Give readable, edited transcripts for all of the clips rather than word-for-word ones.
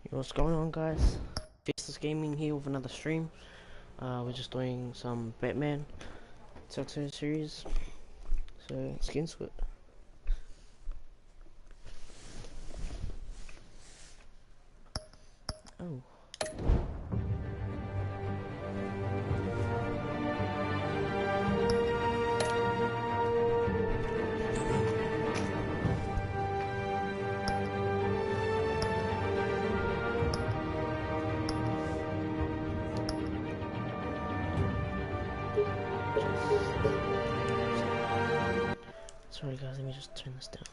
Yo, what's going on, guys? HEPHAESTUS Gaming here with another stream. We're just doing some Batman Telltale series, so let's get into it. Oh. Sorry guys, let me just turn this down.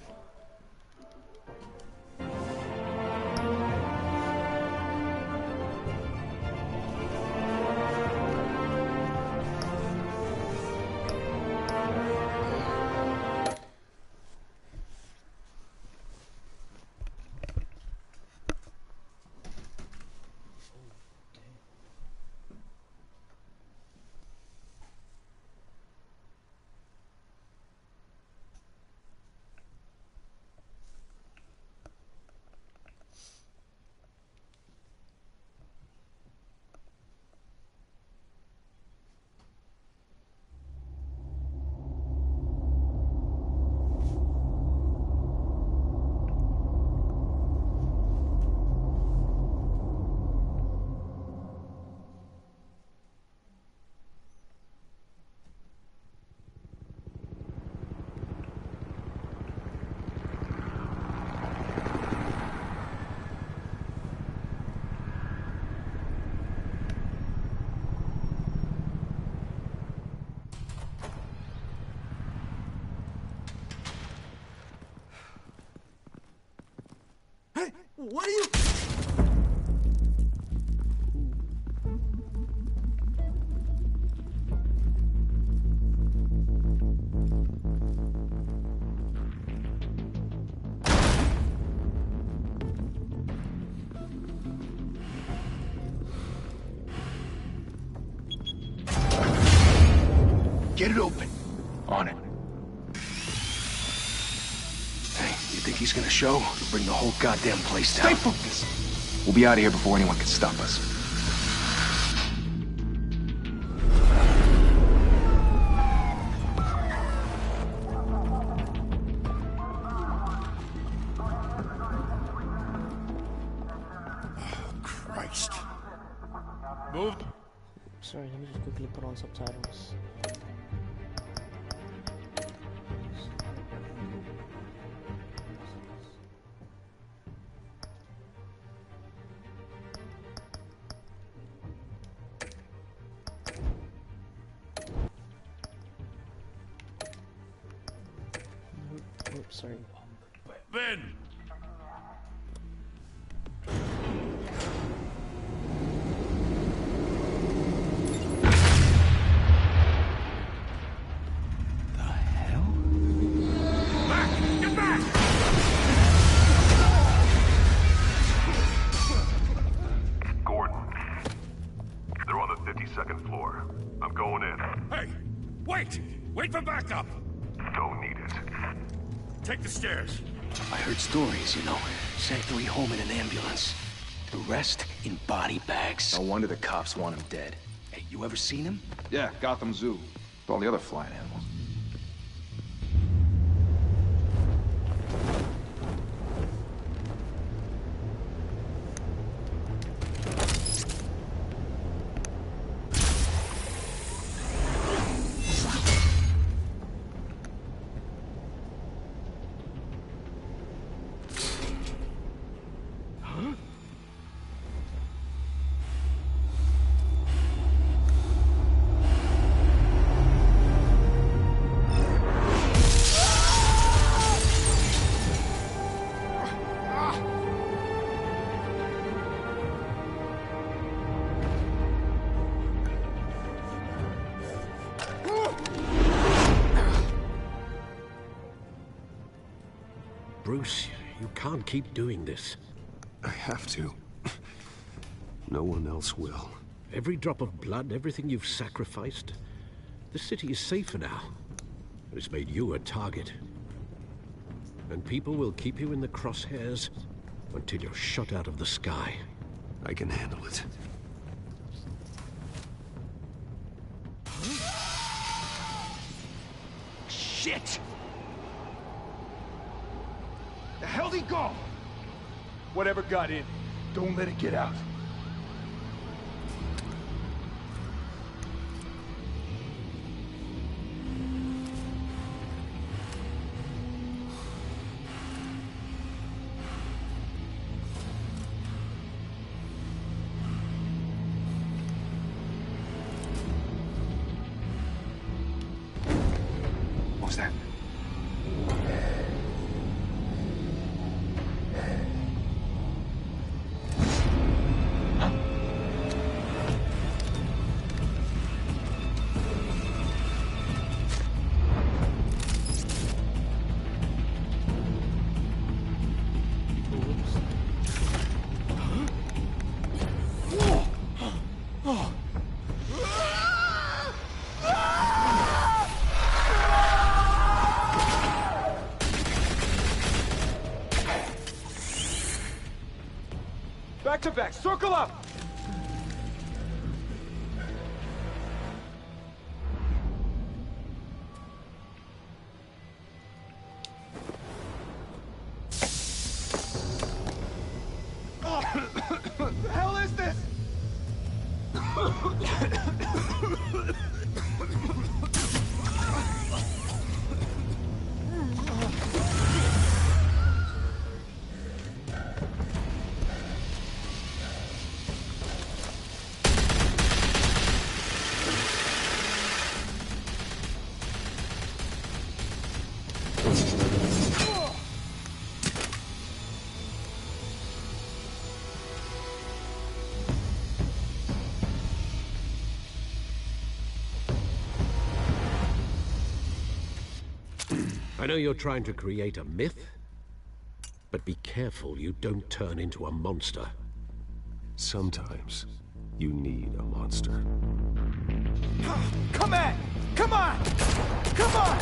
What are you... Get it open. On it. Hey, you think he's gonna show? He'll bring the whole goddamn place down. Stay focused! We'll be out of here before anyone can stop us. Oh, Christ. Move. Sorry, let me just quickly put on subtitles. Oops, sorry. Ben! The hell? Back! Get back! Gordon. They're on the 52nd floor. I'm going in. Hey! Wait! Wait for backup! Don't need it. Take the stairs. I heard stories, you know. Sent 3 home in an ambulance. The rest in body bags. No wonder the cops want him dead. Hey, you ever seen him? Yeah, Gotham Zoo. With all the other flying animals. Bruce, you can't keep doing this. I have to. No one else will. Every drop of blood, everything you've sacrificed. The city is safer now. But it's made you a target. And people will keep you in the crosshairs until you're shot out of the sky. I can handle it. Shit! The hell'd he go? Whatever got in, don't let it get out. What was that? Back to back, circle up! What the hell is this? I know you're trying to create a myth, but be careful you don't turn into a monster. Sometimes you need a monster. Come at! Come on! Come on!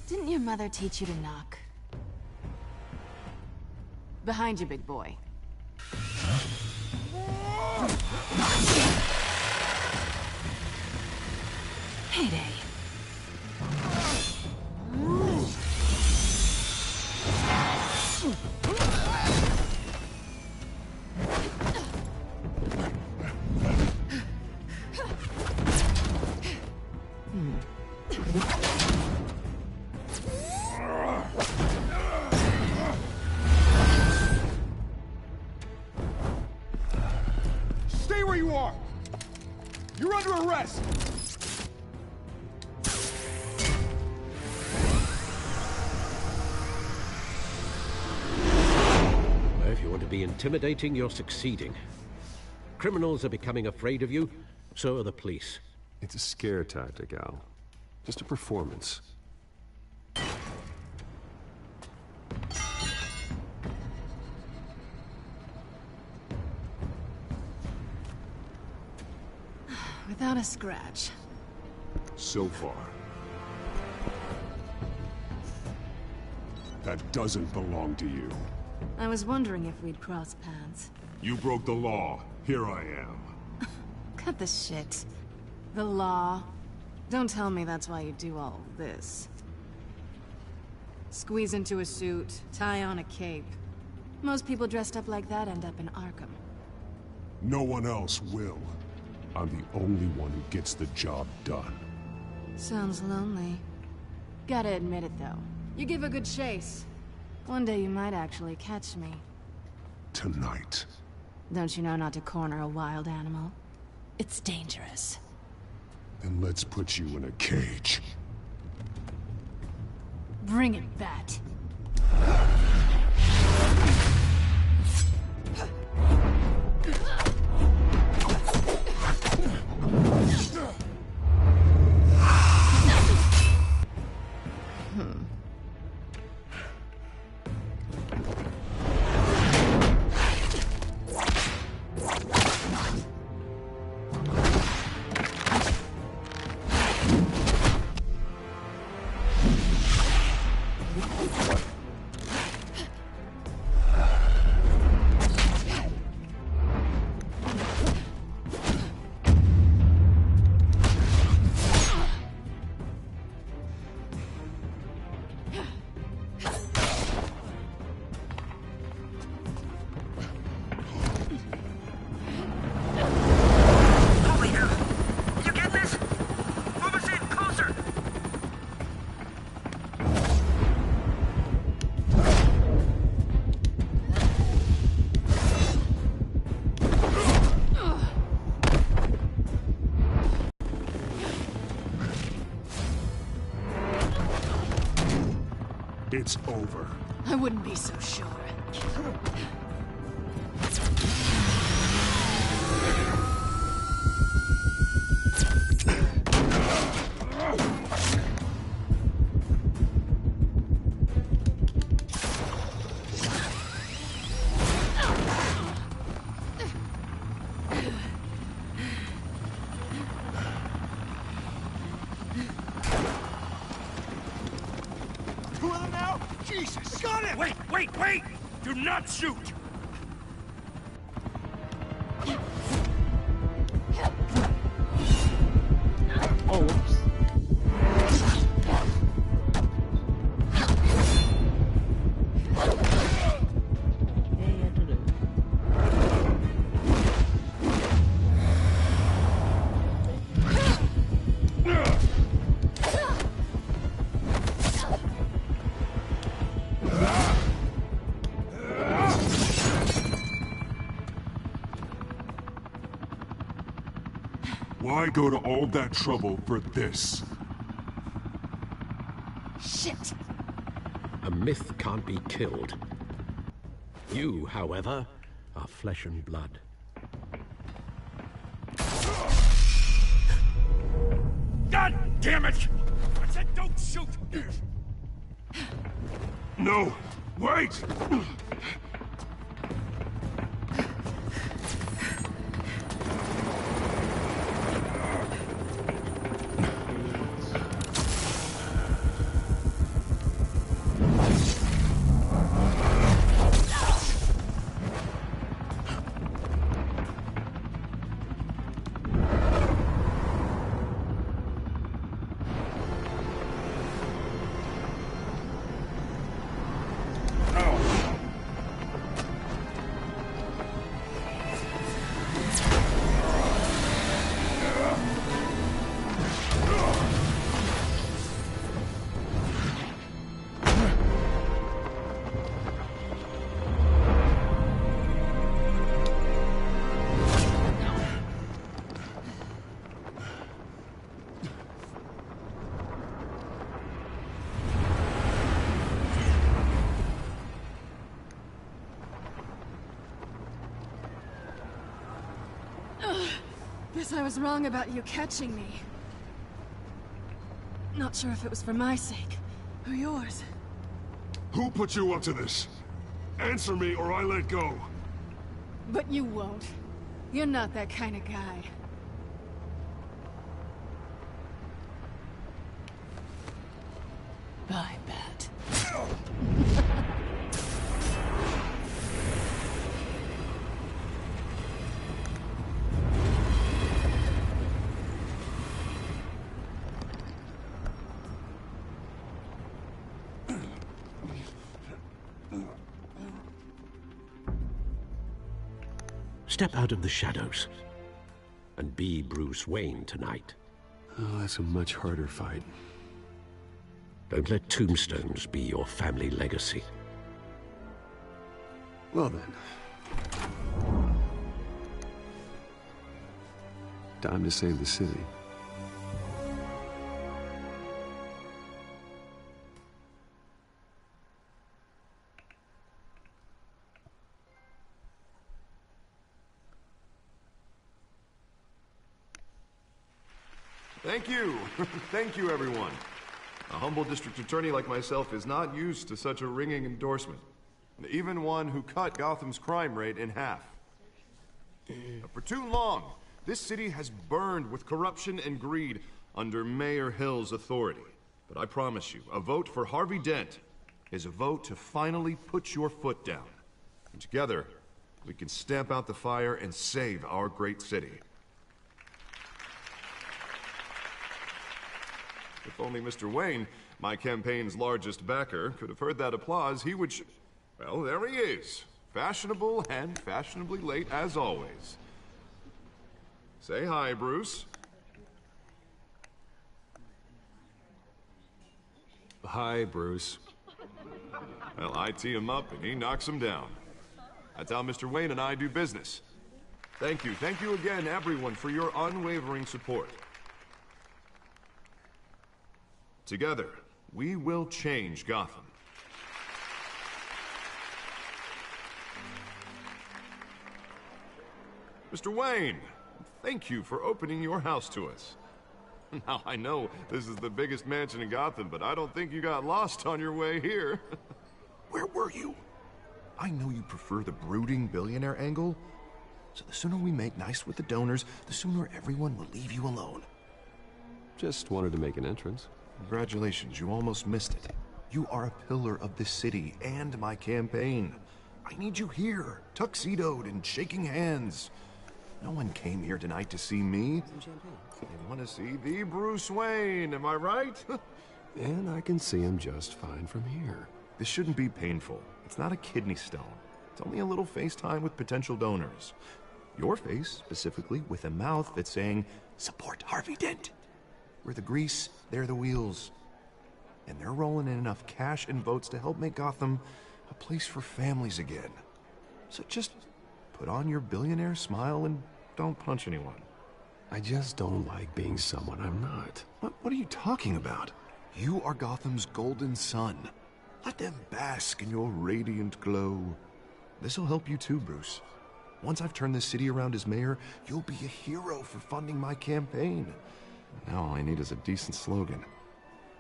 Didn't your mother teach you to knock? Behind you, big boy. Heyday. Stay where you are! You're under arrest! Well, if you want to be intimidating, you're succeeding. Criminals are becoming afraid of you, so are the police. It's a scare tactic, Al. Just a performance. Without a scratch. So far. That doesn't belong to you. I was wondering if we'd cross paths. You broke the law. Here I am. Cut the shit. The law. Don't tell me that's why you do all of this. Squeeze into a suit, tie on a cape. Most people dressed up like that end up in Arkham. No one else will. I'm the only one who gets the job done. Sounds lonely. Gotta admit it, though. You give a good chase. One day you might actually catch me. Tonight. Don't you know not to corner a wild animal? It's dangerous. Then let's put you in a cage. Bring it, Bat. It's over. I wouldn't be so sure. Wait! Do not shoot! Oh, whoops. Yeah, did it. Why go to all that trouble for this? Shit! A myth can't be killed. You, however, are flesh and blood. God damn it! I said don't shoot! No! Wait! Guess I was wrong about you catching me. Not sure if it was for my sake, or yours. Who put you up to this? Answer me or I let go. But you won't. You're not that kind of guy. Bye, Bat. step out of the shadows and be Bruce Wayne tonight. Oh, that's a much harder fight. Don't let tombstones be your family legacy. Well then. Time to save the city. Thank you. Thank you, everyone. A humble district attorney like myself is not used to such a ringing endorsement. Even one who cut Gotham's crime rate in half. For too long, this city has burned with corruption and greed under Mayor Hill's authority. But I promise you, a vote for Harvey Dent is a vote to finally put your foot down. And together, we can stamp out the fire and save our great city. If only Mr. Wayne, my campaign's largest backer, could have heard that applause, he would well, there he is. Fashionable and fashionably late as always. Say hi, Bruce. Hi, Bruce. Well, I tee him up and he knocks him down. That's how Mr. Wayne and I do business. Thank you again, everyone, for your unwavering support. Together, we will change Gotham. Mr. Wayne, thank you for opening your house to us. Now, I know this is the biggest mansion in Gotham, but I don't think you got lost on your way here. Where were you? I know you prefer the brooding billionaire angle, so the sooner we make nice with the donors, the sooner everyone will leave you alone. Just wanted to make an entrance. Congratulations, you almost missed it. You are a pillar of this city and my campaign. I need you here, tuxedoed and shaking hands. No one came here tonight to see me. They want to see the Bruce Wayne, am I right? And I can see him just fine from here. This shouldn't be painful. It's not a kidney stone. It's only a little FaceTime with potential donors. Your face, specifically, with a mouth that's saying, support Harvey Dent. We're the grease, they're the wheels. And they're rolling in enough cash and votes to help make Gotham a place for families again. So just put on your billionaire smile and don't punch anyone. I just don't like being someone I'm not. What are you talking about? You are Gotham's golden sun. Let them bask in your radiant glow. This'll help you too, Bruce. Once I've turned this city around as mayor, you'll be a hero for funding my campaign. Now all I need is a decent slogan.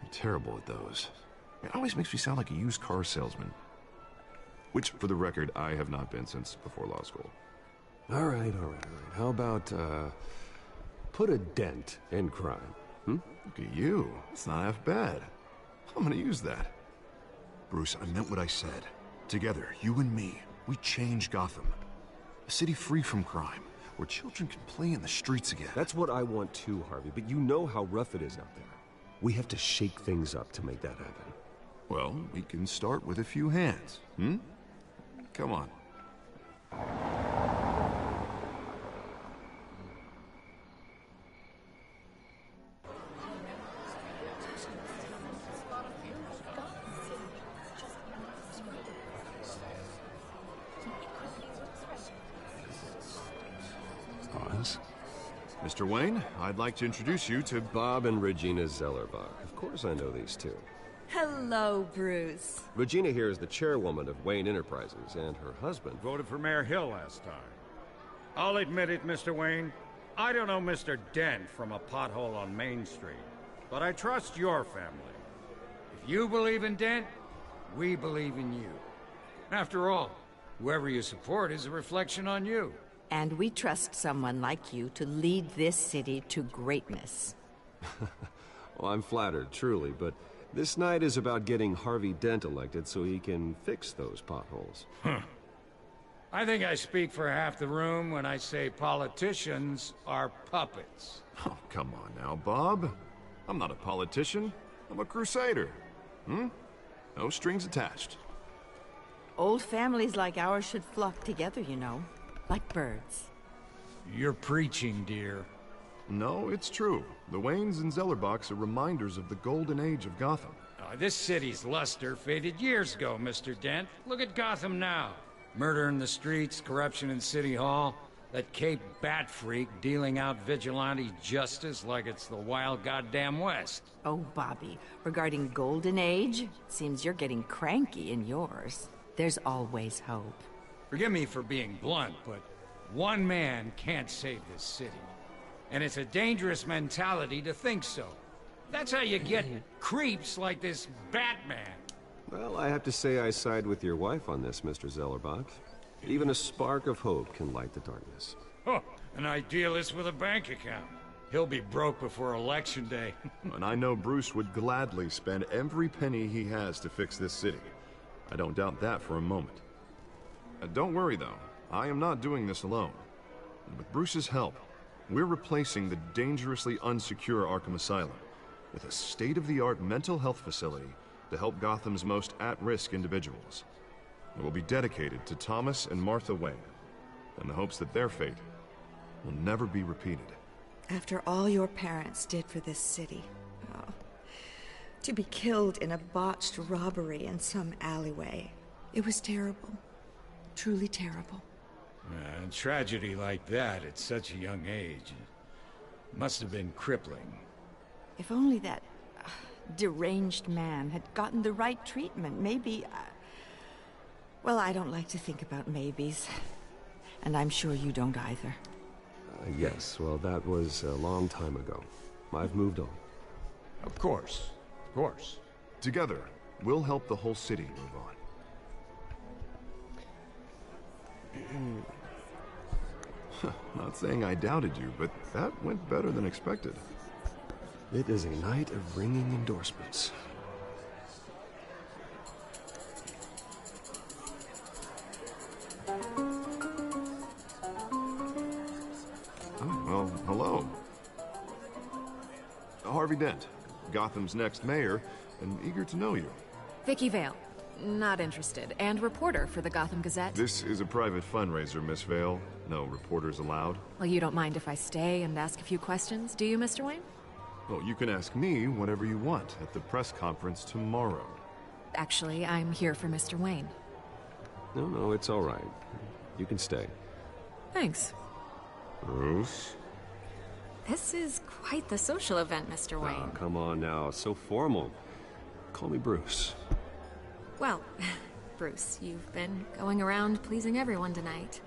I'm terrible at those. It always makes me sound like a used car salesman. Which, for the record, I have not been since before law school. All right. How about, put a dent in crime, Look at you. It's not half bad. I'm gonna use that. Bruce, I meant what I said. Together, you and me, we change Gotham. A city free from crime, where children can play in the streets again. That's what I want too, Harvey, but you know how rough it is out there. We have to shake things up to make that happen. Well, we can start with a few hands, Come on. Pause. Mr. Wayne, I'd like to introduce you to Bob and Regina Zellerbach. Of course I know these two. Hello, Bruce. Regina here is the chairwoman of Wayne Enterprises, and her husband Voted for Mayor Hill last time. I'll admit it, Mr. Wayne. I don't know Mr. Dent from a pothole on Main Street, but I trust your family. If you believe in Dent, we believe in you. After all, whoever you support is a reflection on you. And we trust someone like you to lead this city to greatness. Well, I'm flattered, truly, but this night is about getting Harvey Dent elected so he can fix those potholes. I think I speak for half the room when I say politicians are puppets. Oh, come on now, Bob. I'm not a politician. I'm a crusader. No strings attached. Old families like ours should flock together, you know. like birds. You're preaching, dear. No, it's true. The Waynes and Zellerbachs are reminders of the golden age of Gotham. This city's luster faded years ago, Mr. Dent. Look at Gotham now. Murder in the streets, corruption in City Hall, that Cape Bat freak dealing out vigilante justice like it's the wild goddamn West. Oh, Bobby, regarding Golden Age, seems you're getting cranky in yours. There's always hope. Forgive me for being blunt, but one man can't save this city. And it's a dangerous mentality to think so. That's how you get creeps like this Batman. Well, I have to say I side with your wife on this, Mr. Zellerbach. Even a spark of hope can light the darkness. Oh, an idealist with a bank account. He'll be broke before Election Day. And I know Bruce would gladly spend every penny he has to fix this city. I don't doubt that for a moment. Don't worry, though. I am not doing this alone. With Bruce's help, we're replacing the dangerously unsecure Arkham Asylum with a state-of-the-art mental health facility to help Gotham's most at-risk individuals. It will be dedicated to Thomas and Martha Wayne, in the hopes that their fate will never be repeated. After all your parents did for this city, to be killed in a botched robbery in some alleyway, it was terrible. Truly terrible. A tragedy like that at such a young age must have been crippling. If only that deranged man had gotten the right treatment, maybe... Well, I don't like to think about maybes. And I'm sure you don't either. Yes, well, that was a long time ago. I've moved on. Of course. Of course. Together, we'll help the whole city move on. Not saying I doubted you, but that went better than expected. It is a night of ringing endorsements. Oh, well, hello. Harvey Dent, Gotham's next mayor, and eager to know you. Vicky Vale. Not interested. And reporter for the Gotham Gazette. This is a private fundraiser, Miss Vale. No reporters allowed. Well, you don't mind if I stay and ask a few questions, do you, Mr. Wayne? Well, you can ask me whatever you want at the press conference tomorrow. Actually, I'm here for Mr. Wayne. No, it's all right. You can stay. Thanks. Bruce? This is quite the social event, Mr. Wayne. Oh, come on now. So formal. Call me Bruce. Well, Bruce, you've been going around pleasing everyone tonight.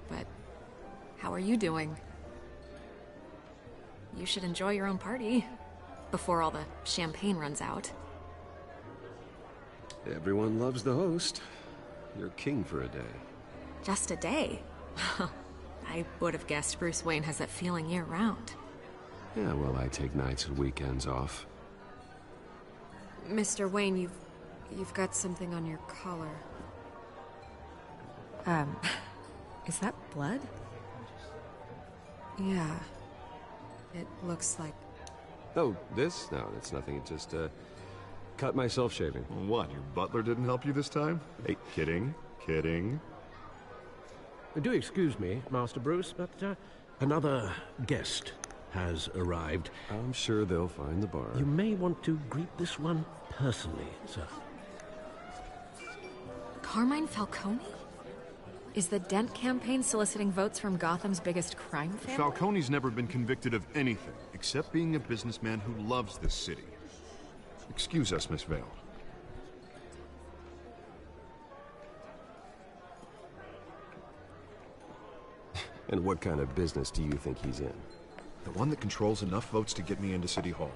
But how are you doing? You should enjoy your own party before all the champagne runs out. Everyone loves the host. You're king for a day. Just a day? I would have guessed Bruce Wayne has that feeling year-round. Yeah, well, I take nights and weekends off. Mr. Wayne, you've got something on your collar. Is that blood? Yeah. It looks like... Oh, this? No, that's nothing. It just, cut myself shaving. What, your butler didn't help you this time? Hey, kidding. Do excuse me, Master Bruce, but another guest has arrived. I'm sure they'll find the bar. You may want to greet this one personally, sir. Carmine Falcone? Is the Dent campaign soliciting votes from Gotham's biggest crime family? Falcone's never been convicted of anything, except being a businessman who loves this city. Excuse us, Miss Vale. And what kind of business do you think he's in? The one that controls enough votes to get me into City Hall.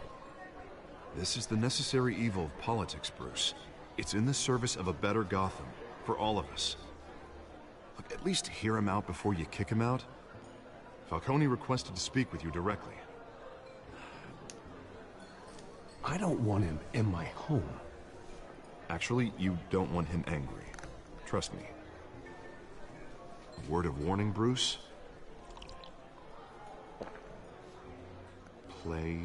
This is the necessary evil of politics, Bruce. It's in the service of a better Gotham, for all of us. Look, at least hear him out before you kick him out. Falcone requested to speak with you directly. I don't want him in my home. Actually, you don't want him angry. Trust me. Word of warning, Bruce? Play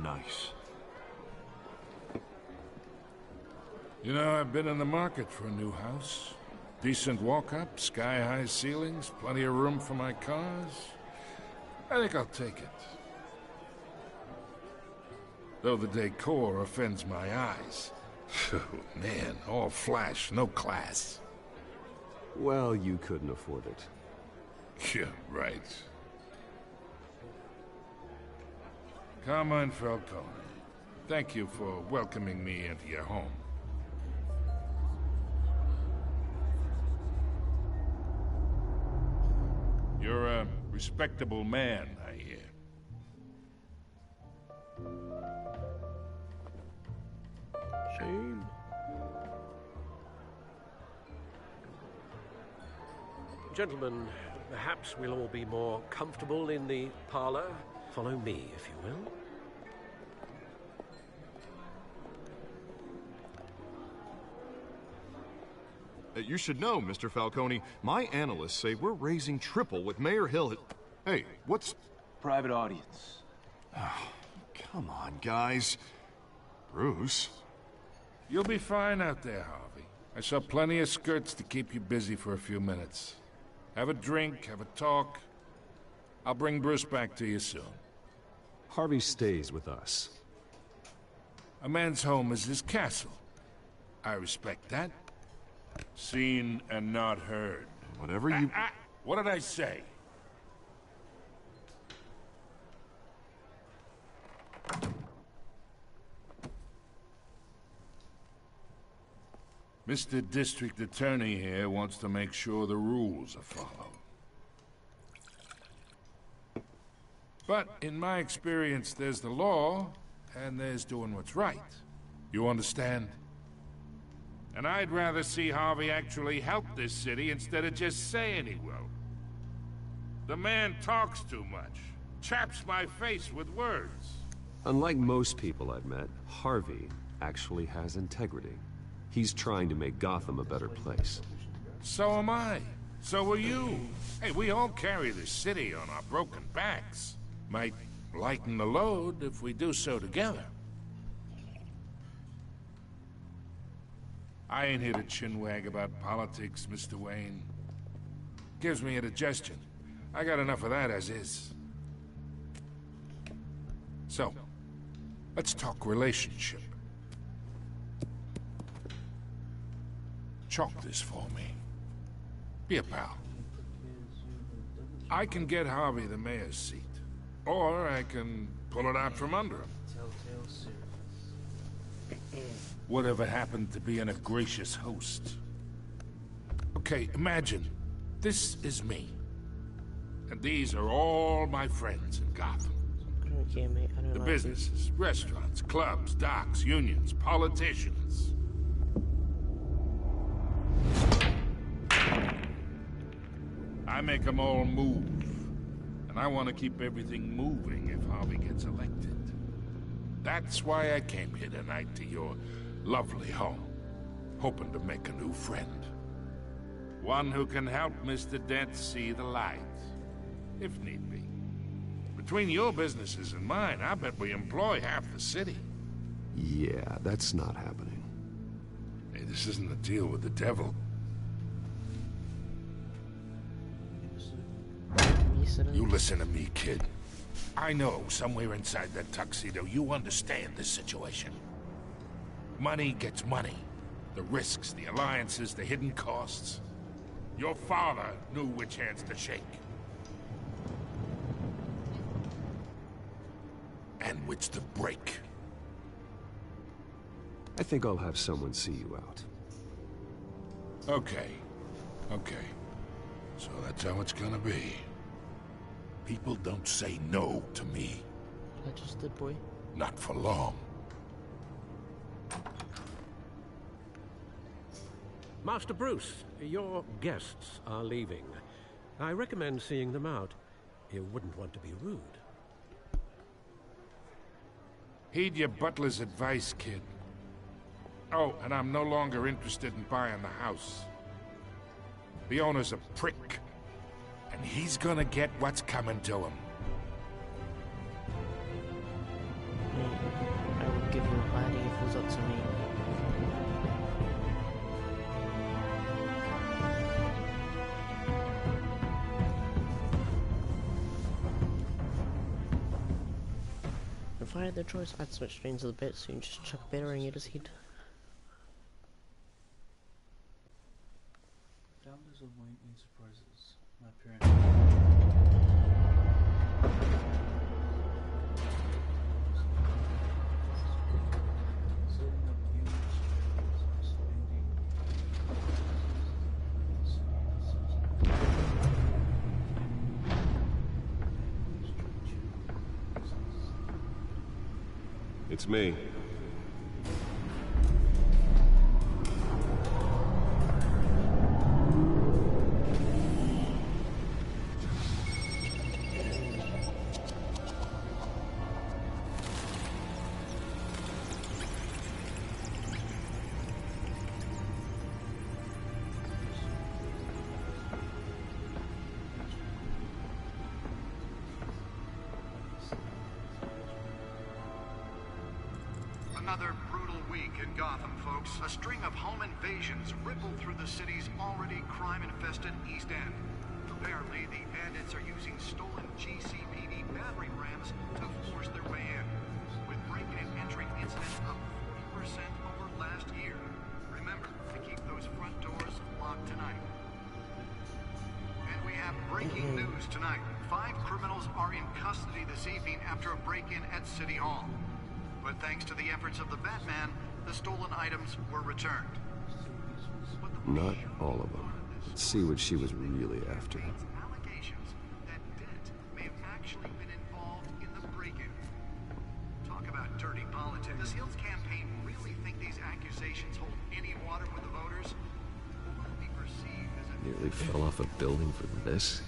nice. You know, I've been in the market for a new house. Decent walk-up, sky-high ceilings, plenty of room for my cars. I think I'll take it. Though the decor offends my eyes. Oh, man, all flash, no class. Well, you couldn't afford it. Yeah, right. Carmine Falcone, thank you for welcoming me into your home. You're a respectable man, I hear. Shame. Gentlemen, perhaps we'll all be more comfortable in the parlor. Follow me, if you will. You should know, Mr. Falcone, my analysts say we're raising triple what Mayor Hill. Hey, what's... Private audience. Oh, come on, guys. Bruce? You'll be fine out there, Harvey. I saw plenty of skirts to keep you busy for a few minutes. Have a drink, have a talk. I'll bring Bruce back to you soon. Harvey stays with us. A man's home is his castle. I respect that. Seen and not heard. Whatever you... What did I say? Mr. District Attorney here wants to make sure the rules are followed. But in my experience, there's the law, and there's doing what's right. You understand? And I'd rather see Harvey actually help this city instead of just saying he will. The man talks too much. Chaps my face with words. Unlike most people I've met, Harvey actually has integrity. He's trying to make Gotham a better place. So am I. So are you. Hey, we all carry this city on our broken backs. Might lighten the load if we do so together. I ain't here to chinwag about politics, Mr. Wayne. Gives me indigestion. I got enough of that as is. So, let's talk relationship. Chalk this for me. Be a pal. I can get Harvey the mayor's seat. Or I can pull it out from under him. Telltale series. Whatever happened to being a gracious host? Okay, imagine, this is me. And these are all my friends in Gotham. Okay, mate, I don't The like businesses, restaurants, clubs, docks, unions, politicians. I make them all move. And I want to keep everything moving if Harvey gets elected. That's why I came here tonight to your lovely home, hoping to make a new friend. One who can help Mr. Dent see the light, if need be. Between your businesses and mine, I bet we employ half the city. Yeah, that's not happening. Hey, this isn't a deal with the devil. You listen to me, kid. I know somewhere inside that tuxedo you understand this situation. Money gets money. The risks, the alliances, the hidden costs. Your father knew which hands to shake. And which to break. I think I'll have someone see you out. Okay. Okay. So that's how it's gonna be. People don't say no to me. I just did, boy. Not for long. Master Bruce, your guests are leaving. I recommend seeing them out. You wouldn't want to be rude. Heed your butler's advice, kid. Oh, and I'm no longer interested in buying the house. The owner's a prick. And he's gonna get what's coming to him. I would give you a party if it was up to me. If I had the choice, I'd switch straight into the bit, so you can just chuck a battering at his head. Founders of Wayne Enterprises. My parents. Setting up units, expanding. It's me. Another brutal week in Gotham, folks. A string of home invasions rippled through the city's already crime-infested East End. Apparently, the bandits are using stolen GCPD battering rams to force their way in, with breaking and entering incidents up 40% over last year. Remember to keep those front doors locked tonight. And we have breaking news tonight. 5 criminals are in custody this evening after a break-in at City Hall. But thanks to the efforts of the Batman, the stolen items were returned. Not all of them. Let's see what she was really after. Allegations that Dent may have actually been involved in the break-in. Talk about dirty politics. Does Hill's campaign really think these accusations hold any water with the voters? Or will it be perceived as a Nearly fell off a building for this.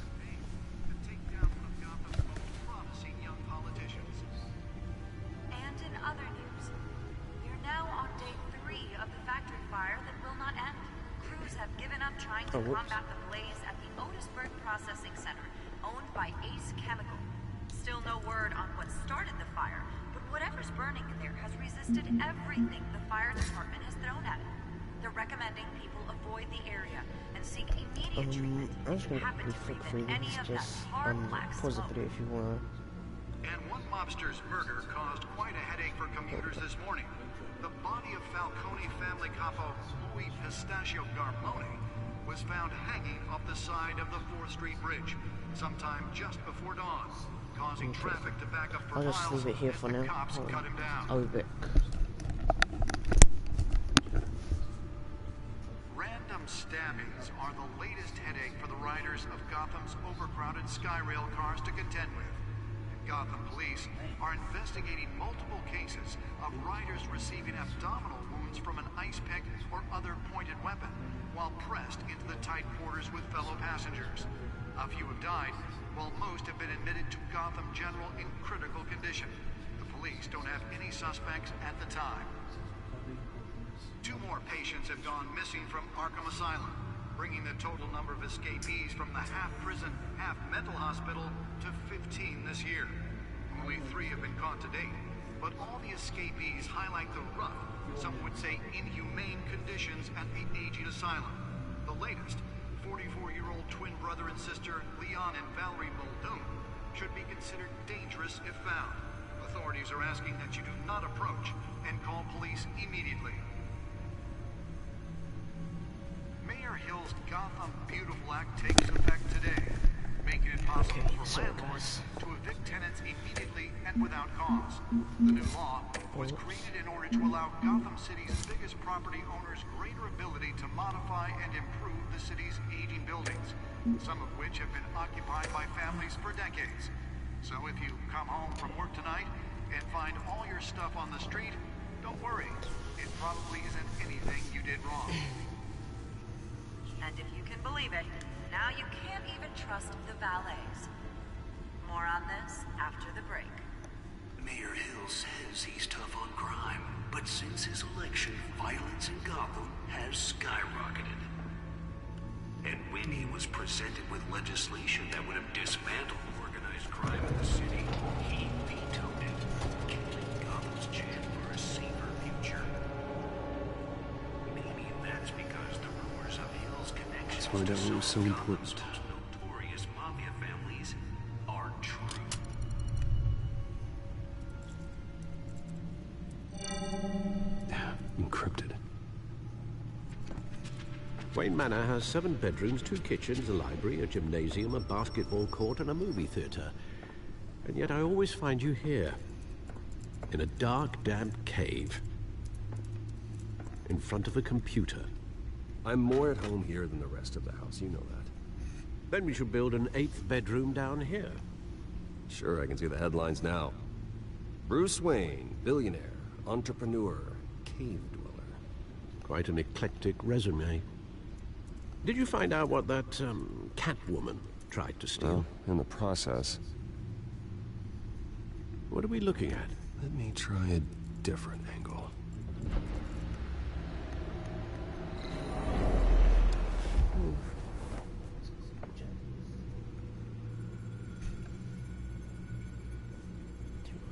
To combat the blaze at the Otisburg Processing Center, owned by Ace Chemical. Still no word on what started the fire, but whatever's burning in there has resisted everything the fire department has thrown at it. They're recommending people avoid the area and seek immediate treatment. I'm just gonna quickly flick through these, just pause the video if you wanna. And one mobster's murder caused quite a headache for commuters this morning. The body of Falcone family capo Louis Pistachio Garmone was found hanging off the side of the 4th Street Bridge sometime just before dawn, causing traffic to back up for I'll just miles leave it here for as the now. cops cut him down. I'll be back. Random stabbings are the latest headache for the riders of Gotham's overcrowded Skyrail cars to contend with. Gotham police are investigating multiple cases of riders receiving abdominal wounds from an ice pick or other pointed weapon while pressed into the tight quarters with fellow passengers. A few have died, while most have been admitted to Gotham General in critical condition. The police don't have any suspects at the time. 2 more patients have gone missing from Arkham Asylum, bringing the total number of escapees from the half-prison, half-mental hospital to 15 this year. Only 3 have been caught to date, but all the escapees highlight the rough, some would say inhumane conditions at the aging asylum. The latest, 44-year-old twin brother and sister Leon and Valerie Muldoon, should be considered dangerous if found. Authorities are asking that you do not approach and call police immediately. Mayor Hill's Gotham Beautiful Act takes effect today, making it possible for landlords to evict tenants immediately and without cause. The new law was created in order to allow Gotham City's biggest property owners greater ability to modify and improve the city's aging buildings, some of which have been occupied by families for decades. So if you come home from work tonight and find all your stuff on the street, don't worry. It probably isn't anything you did wrong. And if you can believe it, now you can't even trust the valets. More on this after the break. Mayor Hill says he's tough on crime, but since his election, violence in Gotham has skyrocketed. And when he was presented with legislation that would have dismantled organized crime in the city, he vetoed it, killing Gotham's chance for a safer future. Maybe that's because the rumors of Hill's connections That's why that was so important. notorious mafia families are true. Wayne Manor has 7 bedrooms, 2 kitchens, a library, a gymnasium, a basketball court, and a movie theater. And yet I always find you here, in a dark, damp cave, in front of a computer. I'm more at home here than the rest of the house, you know that. Then we should build an 8th bedroom down here. Sure, I can see the headlines now. Bruce Wayne, billionaire, entrepreneur, cave dweller. Quite an eclectic resume. Did you find out what that, Catwoman tried to steal? Well, in the process. What are we looking at? Let me try a different angle.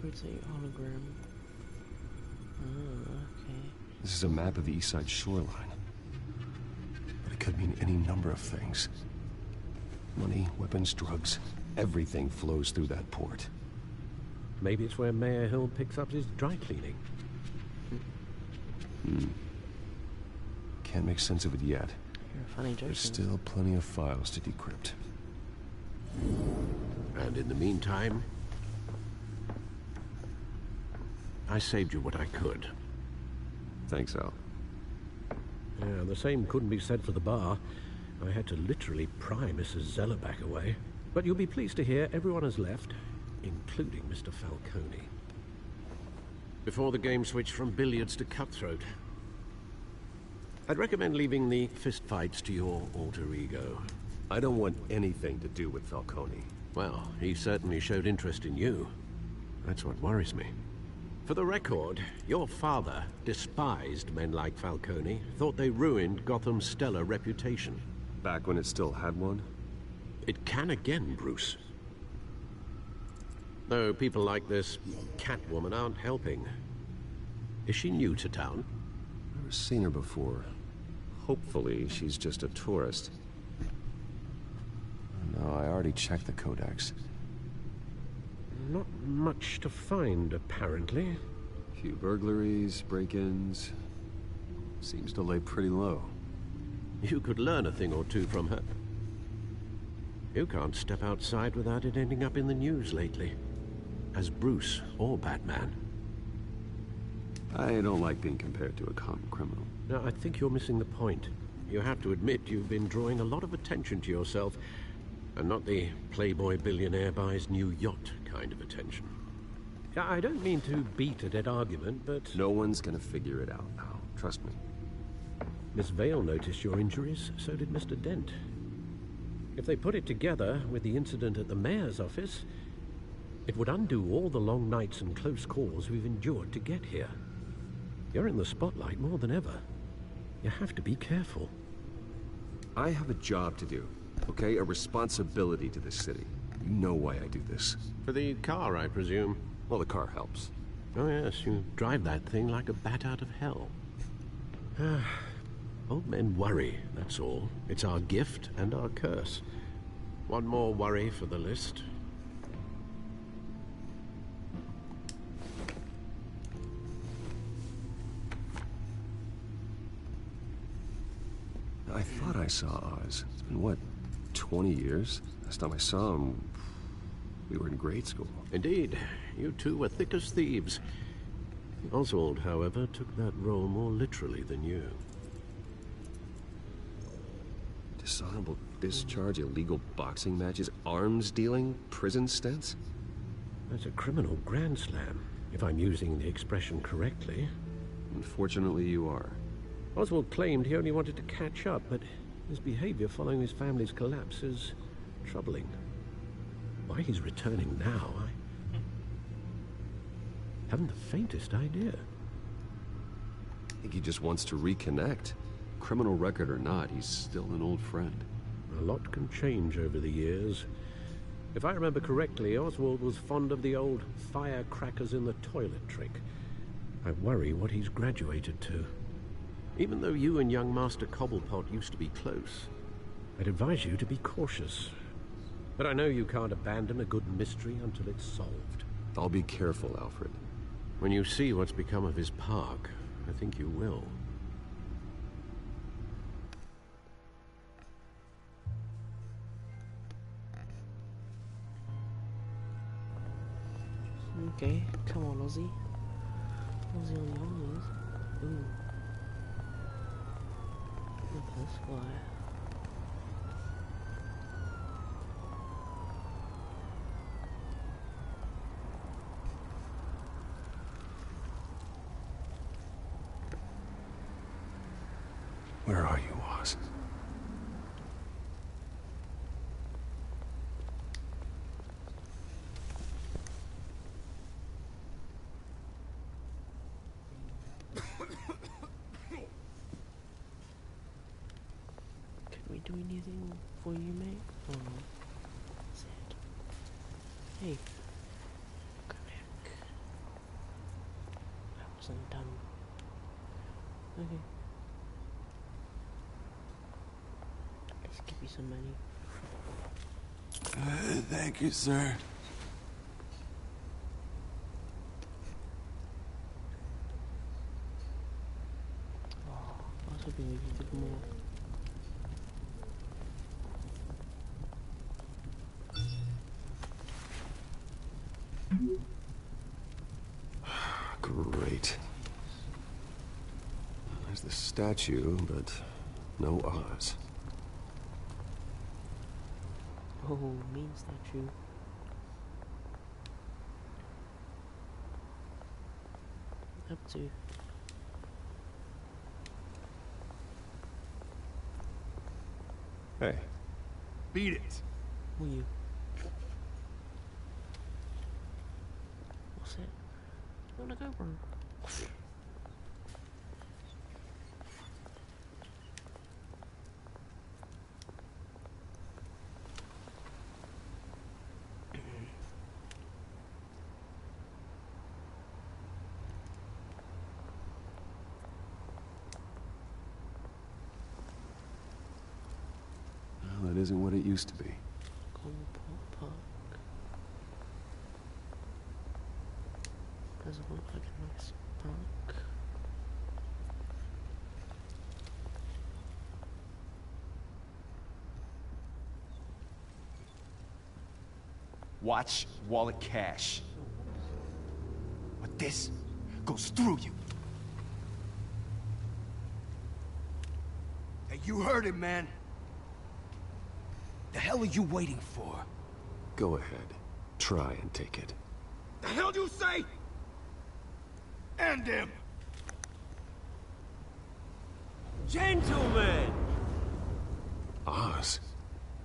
It's a hologram. Oh, okay. This is a map of the East Side shoreline. But it could mean any number of things. Money, weapons, drugs, everything flows through that port. Maybe it's where Mayor Hill picks up his dry cleaning. Can't make sense of it yet. You're a funny joke. There's still plenty of files to decrypt. And in the meantime, I saved you what I could. Thanks, Al. Yeah, the same couldn't be said for the bar. I had to literally pry Mrs. Zellerback away. But you'll be pleased to hear everyone has left, including Mr. Falcone. Before the game switched from billiards to cutthroat. I'd recommend leaving the fistfights to your alter ego. I don't want anything to do with Falcone. Well, he certainly showed interest in you. That's what worries me. For the record, your father despised men like Falcone, thought they ruined Gotham's stellar reputation. Back when it still had one? It can again, Bruce. Though people like this Catwoman aren't helping. Is she new to town? Never seen her before. Hopefully, she's just a tourist. No, I already checked the codex. Not much to find, apparently. Few burglaries, break-ins. Seems to lay pretty low. You could learn a thing or two from her. You can't step outside without it ending up in the news lately. As Bruce or Batman. I don't like being compared to a common criminal. No, I think you're missing the point. You have to admit you've been drawing a lot of attention to yourself, and not the playboy billionaire buys new yacht kind of attention. I don't mean to beat a dead argument, but... No one's gonna figure it out now. Trust me. Miss Vale noticed your injuries, so did Mr. Dent. If they put it together with the incident at the mayor's office, it would undo all the long nights and close calls we've endured to get here. You're in the spotlight more than ever. You have to be careful. I have a job to do, okay? A responsibility to this city. You know why I do this. For the car, I presume. Well, the car helps. Oh yes, you drive that thing like a bat out of hell. Old men worry, that's all. It's our gift and our curse. One more worry for the list. I thought I saw Oz. It's been, what, 20 years? Last time I saw him, we were in grade school. Indeed. You two were thick as thieves. Oswald, however, took that role more literally than you. Dishonorable discharge, illegal boxing matches, arms dealing, prison stints? That's a criminal grand slam, if I'm using the expression correctly. Unfortunately, you are. Oswald claimed he only wanted to catch up, but his behavior following his family's collapse is troubling. Why he's returning now, I haven't the faintest idea. I think he just wants to reconnect. Criminal record or not, he's still an old friend. A lot can change over the years. If I remember correctly, Oswald was fond of the old firecrackers in the toilet trick. I worry what he's graduated to. Even though you and young Master Cobblepot used to be close, I'd advise you to be cautious. But I know you can't abandon a good mystery until it's solved. I'll be careful, Alfred. When you see what's become of his park, I think you will. Okay, come on, Ozzy. Ozzy on the Ollies. Ooh. Look at this guy. Where are you, Oz? Can we do anything for you, mate? Oh no. Sad. Hey. Come back. I wasn't done. Okay. Let's give you some money. Thank you, sir. Oh, I was hoping we could give more. Great. There's the statue, but no Oz. Oh, mean statue. Up to. Hey. Beat it. Who are you? What's it? You wanna go, bro? Well, that isn't what it used to be. Comport Park. Doesn't look like a nice park. Watch wallet cash. But this goes through you. Hey, you heard him, man. The hell are you waiting for? Go ahead. Try and take it. The hell do you say? End him! Gentlemen! Oz.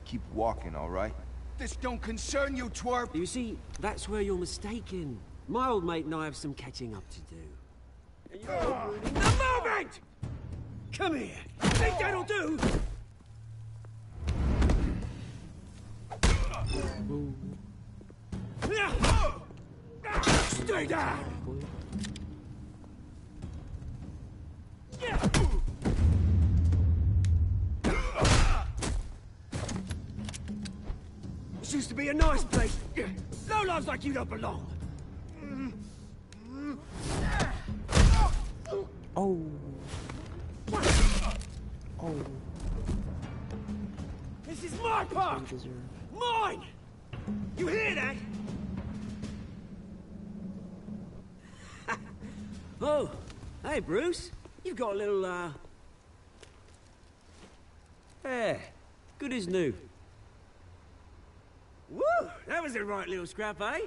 Keep walking, all right? This don't concern you, twerp! You see, that's where you're mistaken. My old mate and I have some catching up to do. And you're ruining the moment! Come here! Think that'll do? Stay down! This used to be a nice place. No lives like you don't belong. Oh. Oh. This is my park! Mine! You hear that? Oh, hey, Bruce. You've got a little, Yeah, good as new. Woo! That was a right little scrap, eh?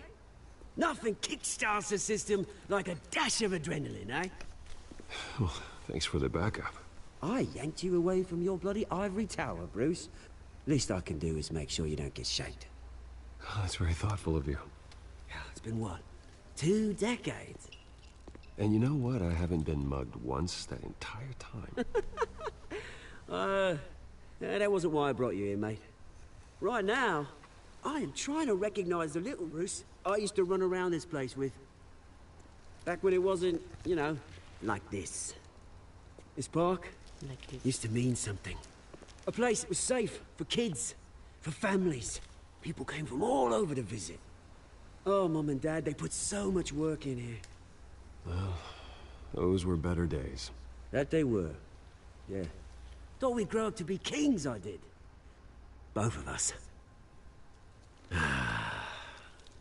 Nothing kickstarts the system like a dash of adrenaline, eh? Well, thanks for the backup. I yanked you away from your bloody ivory tower, Bruce. Least I can do is make sure you don't get shanked. Oh, that's very thoughtful of you. Yeah, it's been what? 2 decades? And you know what? I haven't been mugged once that entire time. That wasn't why I brought you here, mate. Right now, I am trying to recognize the little Bruce I used to run around this place with. Back when it wasn't, you know, like this. This park used to mean something. A place that was safe for kids, for families. People came from all over to visit. Oh, Mum and Dad, they put so much work in here. Well, those were better days. That they were. Yeah. Thought we'd grow up to be kings, I did. Both of us.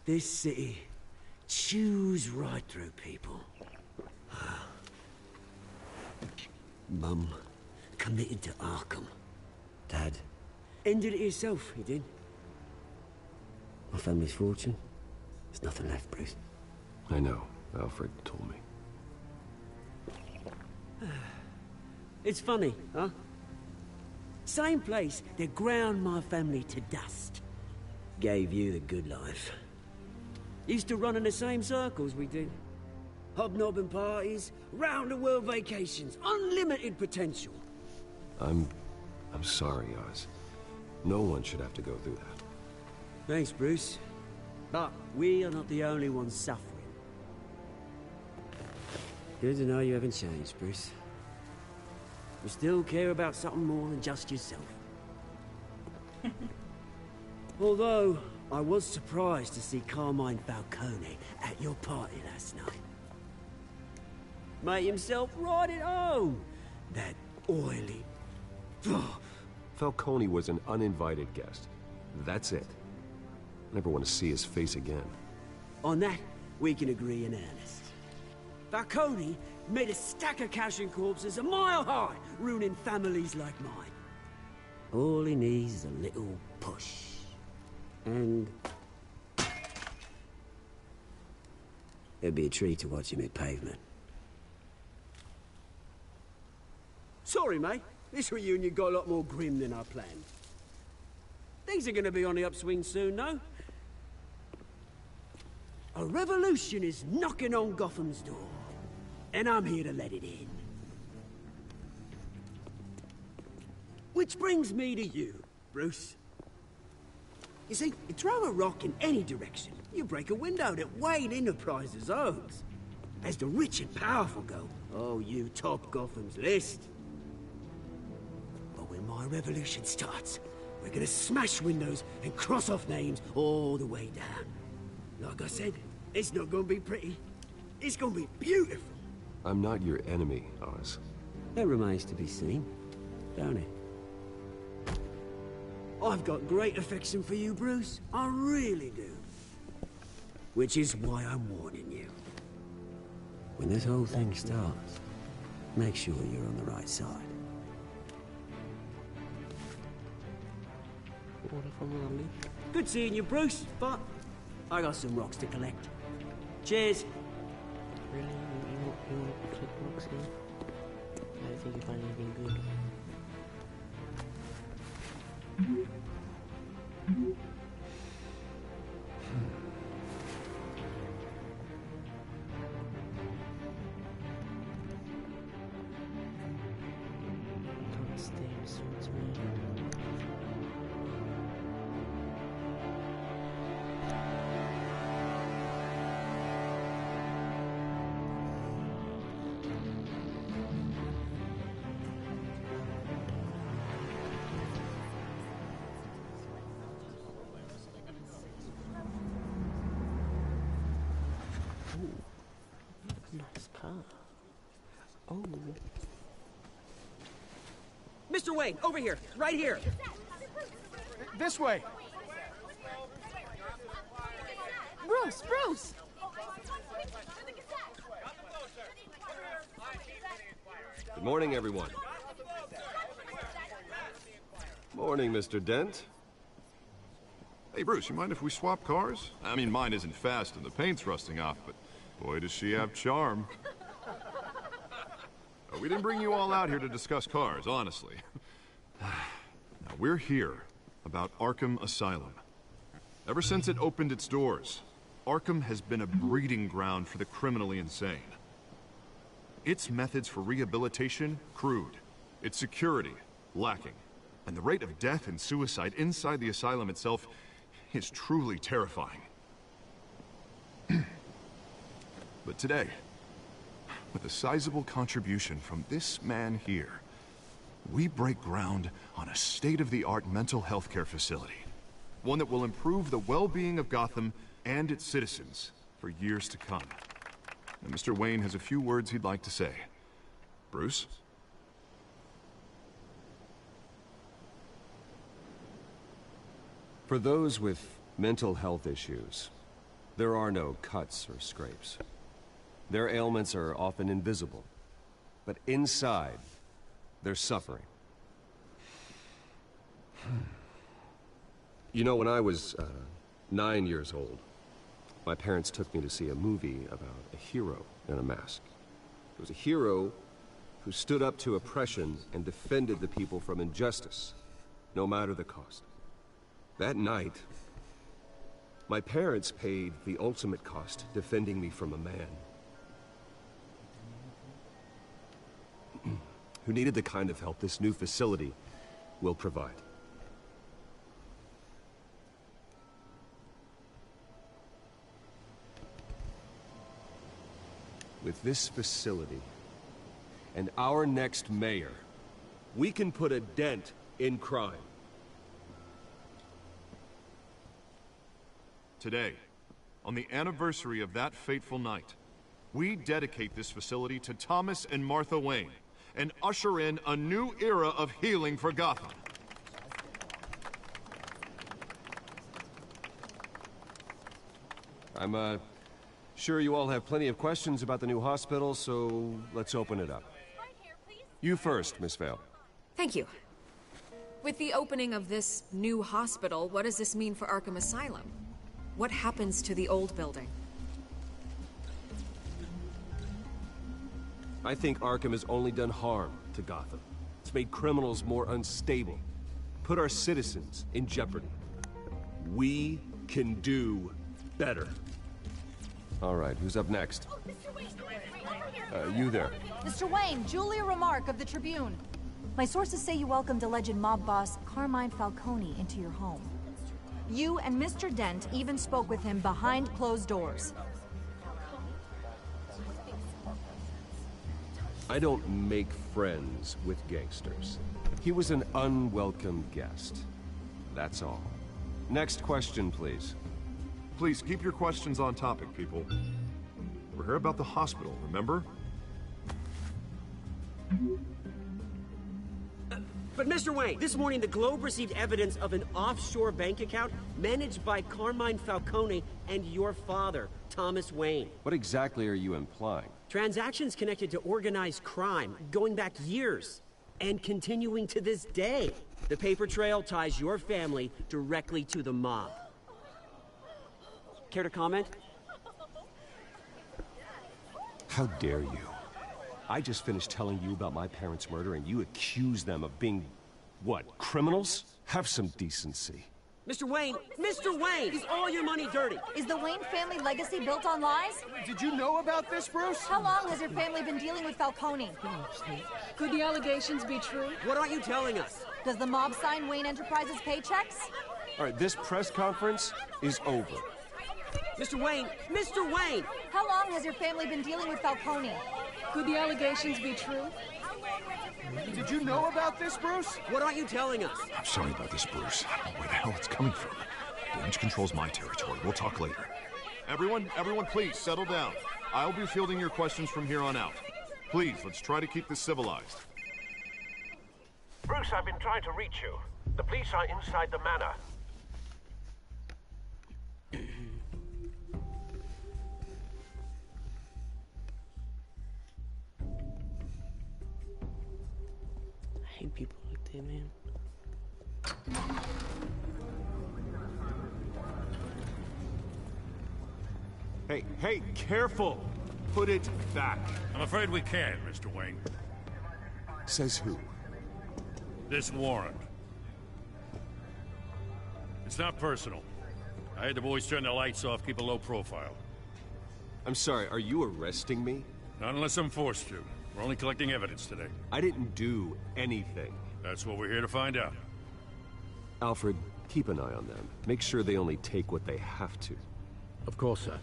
This city chews right through people. Mum committed to Arkham. Dad ended it himself, he did. My family's fortune, there's nothing left, Bruce. I know. Alfred told me. It's funny, huh? Same place that ground my family to dust. Gave you the good life. Used to run in the same circles we did. Hobnobbing parties, round-the-world vacations, unlimited potential. I'm sorry, Oz. No one should have to go through that. Thanks, Bruce. But we are not the only ones suffering. Good to know you haven't changed, Bruce. You still care about something more than just yourself. Although, I was surprised to see Carmine Falcone at your party last night. Made himself right at home. That oily... Falcone was an uninvited guest. That's it. Never want to see his face again. On that, we can agree in earnest. Falcone made a stack of cash and corpses a mile high, ruining families like mine. All he needs is a little push. And... it'd be a treat to watch him hit pavement. Sorry, mate. This reunion got a lot more grim than I planned. Things are gonna be on the upswing soon, though. A revolution is knocking on Gotham's door. And I'm here to let it in. Which brings me to you, Bruce. You see, you throw a rock in any direction, you break a window that Wayne Enterprises owns. As the rich and powerful go, oh, you top Gotham's list. But when my revolution starts, we're gonna smash windows and cross off names all the way down. Like I said, it's not gonna be pretty. It's gonna be beautiful. I'm not your enemy, Oz. That remains to be seen, don't it? I've got great affection for you, Bruce. I really do. Which is why I'm warning you. When this whole thing starts, make sure you're on the right side. Good seeing you, Bruce, but I got some rocks to collect. Cheers. Really? You want to click rocks here? I don't think you find anything good. Can't stay with swordsman. Nice car. Oh. Mr. Wayne, over here, right here. This way. Bruce, Bruce! Good morning, everyone. Morning, Mr. Dent. Hey, Bruce, you mind if we swap cars? I mean, mine isn't fast and the paint's rusting off, but boy, does she have charm. We didn't bring you all out here to discuss cars, honestly. Now, we're here about Arkham Asylum. Ever since it opened its doors, Arkham has been a breeding ground for the criminally insane. Its methods for rehabilitation, crude. Its security, lacking. And the rate of death and suicide inside the asylum itself is truly terrifying. But today, with a sizable contribution from this man here, we break ground on a state-of-the-art mental health care facility. One that will improve the well-being of Gotham and its citizens for years to come. And Mr. Wayne has a few words he'd like to say. Bruce? For those with mental health issues, There are no cuts or scrapes. Their ailments are often invisible. But inside, they're suffering. You know, when I was 9 years old, my parents took me to see a movie about a hero in a mask. It was a hero who stood up to oppression and defended the people from injustice, no matter the cost. That night, my parents paid the ultimate cost defending me from a man who needed the kind of help this new facility will provide. With this facility and our next mayor, we can put a dent in crime. Today, on the anniversary of that fateful night, we dedicate this facility to Thomas and Martha Wayne and usher in a new era of healing for Gotham. I'm sure you all have plenty of questions about the new hospital, so let's open it up. You first, Miss Vale. Thank you. With the opening of this new hospital, what does this mean for Arkham Asylum? What happens to the old building? I think Arkham has only done harm to Gotham. It's made criminals more unstable, put our citizens in jeopardy. We can do better. All right, who's up next? You there. Mr. Wayne, Julia Remark of the Tribune. My sources say you welcomed alleged mob boss Carmine Falcone into your home. You and Mr. Dent even spoke with him behind closed doors. I don't make friends with gangsters. He was an unwelcome guest. That's all. Next question, please. Please, keep your questions on topic, people. We're here about the hospital, remember? But Mr. Wayne, this morning the Globe received evidence of an offshore bank account managed by Carmine Falcone and your father, Thomas Wayne. What exactly are you implying? Transactions connected to organized crime, going back years, and continuing to this day. The paper trail ties your family directly to the mob. Care to comment? How dare you? I just finished telling you about my parents' murder and you accuse them of being, what, criminals? Have some decency. Mr. Wayne! Mr. Wayne! Is all your money dirty? Is the Wayne family legacy built on lies? Did you know about this, Bruce? How long has your family been dealing with Falcone? Could the allegations be true? What aren't you telling us? Does the mob sign Wayne Enterprises paychecks? All right, this press conference is over. Mr. Wayne! Mr. Wayne! How long has your family been dealing with Falcone? Could the allegations be true? Did you know about this, Bruce? What aren't you telling us? I'm sorry about this, Bruce. I don't know where the hell it's coming from. Damage control's my territory. We'll talk later. Everyone, please, settle down. I'll be fielding your questions from here on out. Please, let's try to keep this civilized. Bruce, I've been trying to reach you. The police are inside the manor. I hate people like that, man. Hey, careful! Put it back. I'm afraid we can't, Mr. Wayne. Says who? This warrant. It's not personal. I had the boys turn the lights off, keep a low profile. I'm sorry, are you arresting me? Not unless I'm forced to. We're only collecting evidence today. I didn't do anything. That's what we're here to find out. Alfred, keep an eye on them. Make sure they only take what they have to. Of course, sir.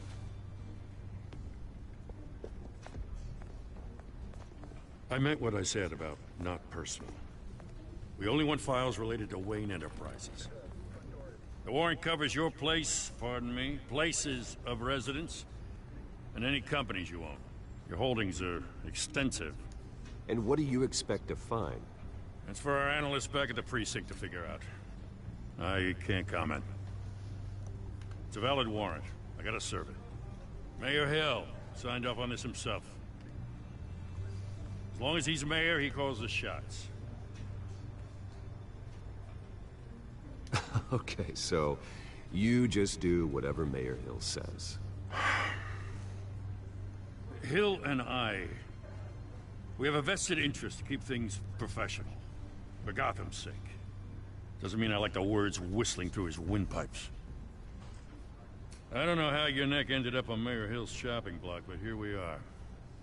I meant what I said about not personal. We only want files related to Wayne Enterprises. The warrant covers your place, pardon me, places of residence, and any companies you own. Your holdings are extensive. And what do you expect to find? That's for our analysts back at the precinct to figure out. I can't comment. It's a valid warrant. I gotta serve it. Mayor Hill signed off on this himself. As long as he's mayor, he calls the shots. Okay, so you just do whatever Mayor Hill says. Hill and we have a vested interest to keep things professional. For Gotham's sake. Doesn't mean I like the words whistling through his windpipes. I don't know how your neck ended up on Mayor Hill's shopping block, but here we are.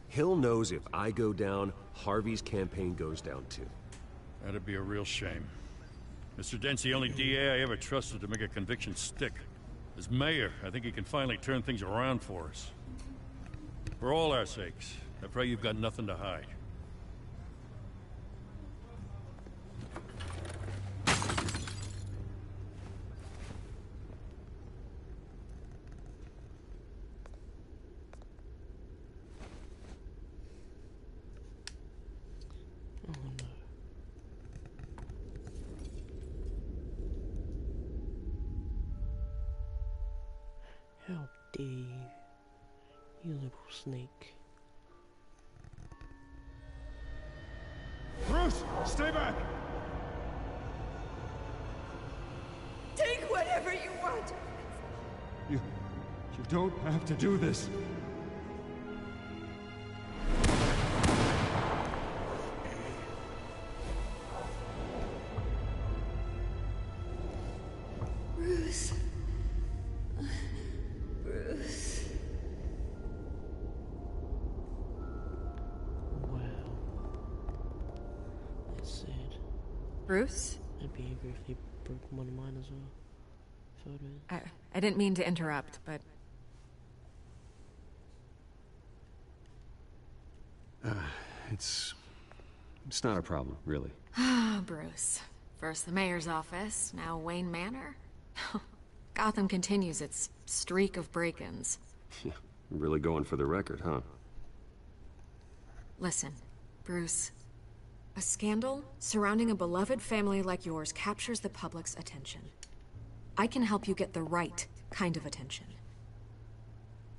Hill knows if I go down, Harvey's campaign goes down too. That'd be a real shame. Mr. Dent's the only DA I ever trusted to make a conviction stick. As mayor, I think he can finally turn things around for us. For all our sakes, I pray you've got nothing to hide. How dare you, you little snake. Bruce, stay back! Take whatever you want! You don't have to do this. Bruce. Bruce. Wow. That's sad. Bruce? I'd be angry if they broke one of mine as well. Photos. I didn't mean to interrupt, but... It's not a problem, really. Ah, Bruce. First the mayor's office, now Wayne Manor. Gotham continues its streak of break-ins. Yeah, really going for the record, huh? Listen, Bruce. A scandal surrounding a beloved family like yours captures the public's attention. I can help you get the right kind of attention.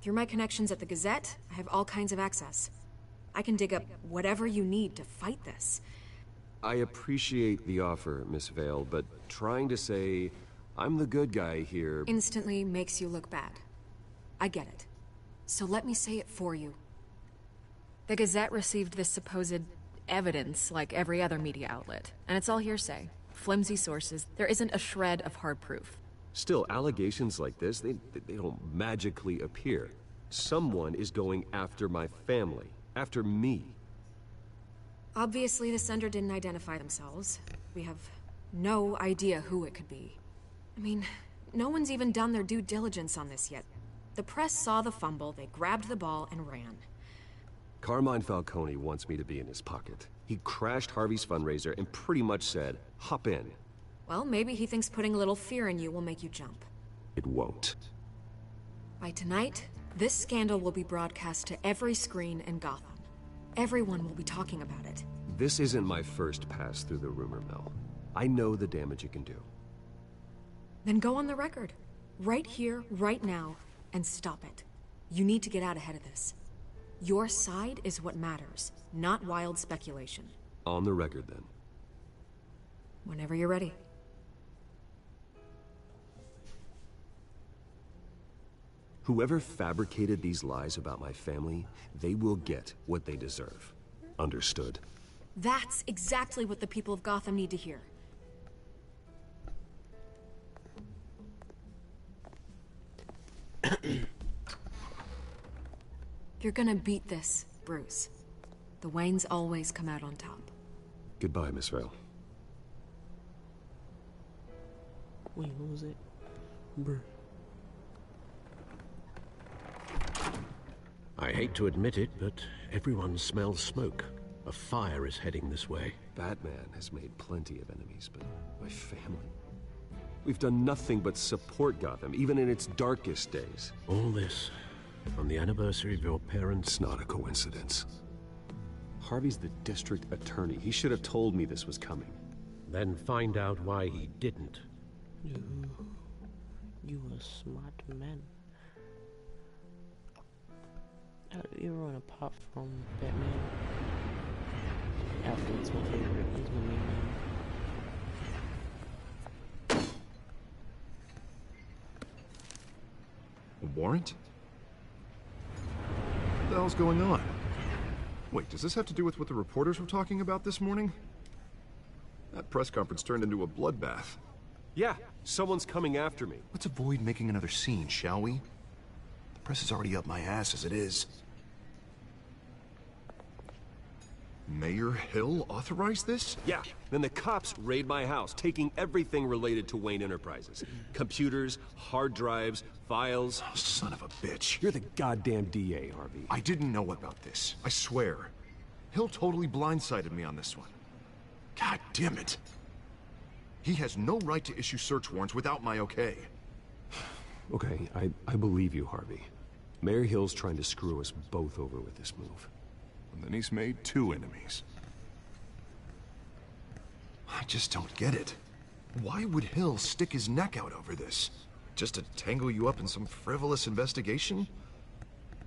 Through my connections at the Gazette, I have all kinds of access. I can dig up whatever you need to fight this. I appreciate the offer, Miss Vale, but trying to say I'm the good guy here... Instantly makes you look bad. I get it. So let me say it for you. The Gazette received this supposed evidence like every other media outlet, and it's all hearsay. Flimsy sources. There isn't a shred of hard proof. Still, allegations like this, they don't magically appear. Someone is going after my family. After me. Obviously, the sender didn't identify themselves. We have no idea who it could be. I mean, no one's even done their due diligence on this yet. The press saw the fumble, they grabbed the ball and ran. Carmine Falcone wants me to be in his pocket. He crashed Harvey's fundraiser and pretty much said, hop in. Well, maybe he thinks putting a little fear in you will make you jump. It won't. By tonight, this scandal will be broadcast to every screen in Gotham. Everyone will be talking about it. This isn't my first pass through the rumor mill. I know the damage it can do. Then go on the record. Right here, right now, and stop it. You need to get out ahead of this. Your side is what matters, not wild speculation. On the record, then. Whenever you're ready. Whoever fabricated these lies about my family, they will get what they deserve. Understood? That's exactly what the people of Gotham need to hear. You're gonna beat this, Bruce. The Waynes always come out on top. Goodbye, Miss Vale. Wait, what was it? Bruh. I hate to admit it, but everyone smells smoke. A fire is heading this way. Batman has made plenty of enemies, but my family... We've done nothing but support Gotham, even in its darkest days. All this, on the anniversary of your parents'... It's not a coincidence. Harvey's the district attorney. He should have told me this was coming. Then find out why he didn't. You a smart man. Everyone apart from Batman. Alfred's my favorite. He's my main man. A warrant? What the hell's going on? Wait, does this have to do with what the reporters were talking about this morning? That press conference turned into a bloodbath. Yeah, someone's coming after me. Let's avoid making another scene, shall we? The press is already up my ass as it is. Mayor Hill authorized this? Yeah, then the cops raid my house, taking everything related to Wayne Enterprises. Computers, hard drives, files. Oh, son of a bitch. You're the goddamn DA, Harvey. I didn't know about this. I swear. Hill totally blindsided me on this one. God damn it. He has no right to issue search warrants without my okay. Okay, I believe you, Harvey. Mayor Hill's trying to screw us both over with this move. And then he's made 2 enemies. I just don't get it. Why would Hill stick his neck out over this? Just to tangle you up in some frivolous investigation?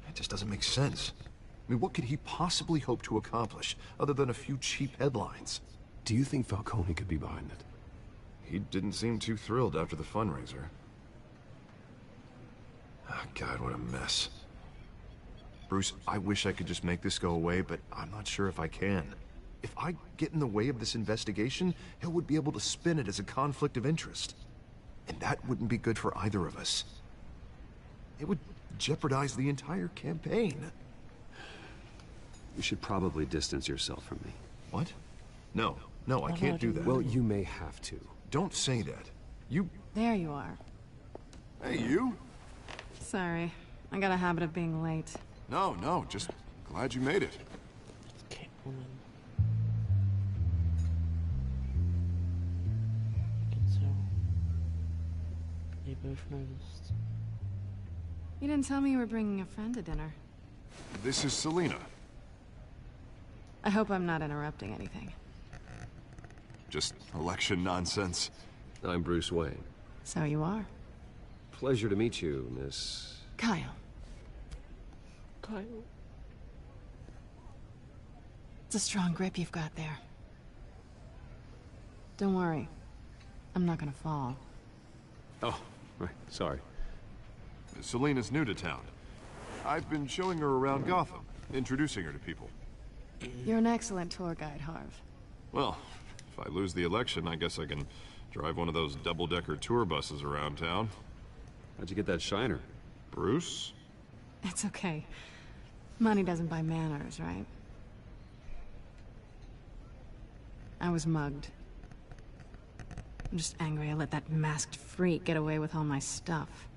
It just doesn't make sense. I mean, what could he possibly hope to accomplish other than a few cheap headlines? Do you think Falcone could be behind it? He didn't seem too thrilled after the fundraiser. Oh, God, what a mess. Bruce, I wish I could just make this go away, but I'm not sure if I can. If I get in the way of this investigation, Hill would be able to spin it as a conflict of interest. And that wouldn't be good for either of us. It would jeopardize the entire campaign. You should probably distance yourself from me. What? No, I can't do that. Well, you may have to. Don't say that. You... There you are. Hey, you? Sorry. I got a habit of being late. No, just glad you made it. Catwoman. So, they both noticed. You didn't tell me you were bringing a friend to dinner. This is Selina. I hope I'm not interrupting anything. Just election nonsense. I'm Bruce Wayne. So you are. Pleasure to meet you, Miss... Kyle. Kyle. It's a strong grip you've got there. Don't worry. I'm not gonna fall. Oh, right, sorry. Selina's new to town. I've been showing her around Gotham, introducing her to people. You're an excellent tour guide, Harv. Well, if I lose the election, I guess I can drive one of those double-decker tour buses around town. How'd you get that shiner? Bruce? It's okay. Money doesn't buy manners, right? I was mugged. I'm just angry I let that masked freak get away with all my stuff.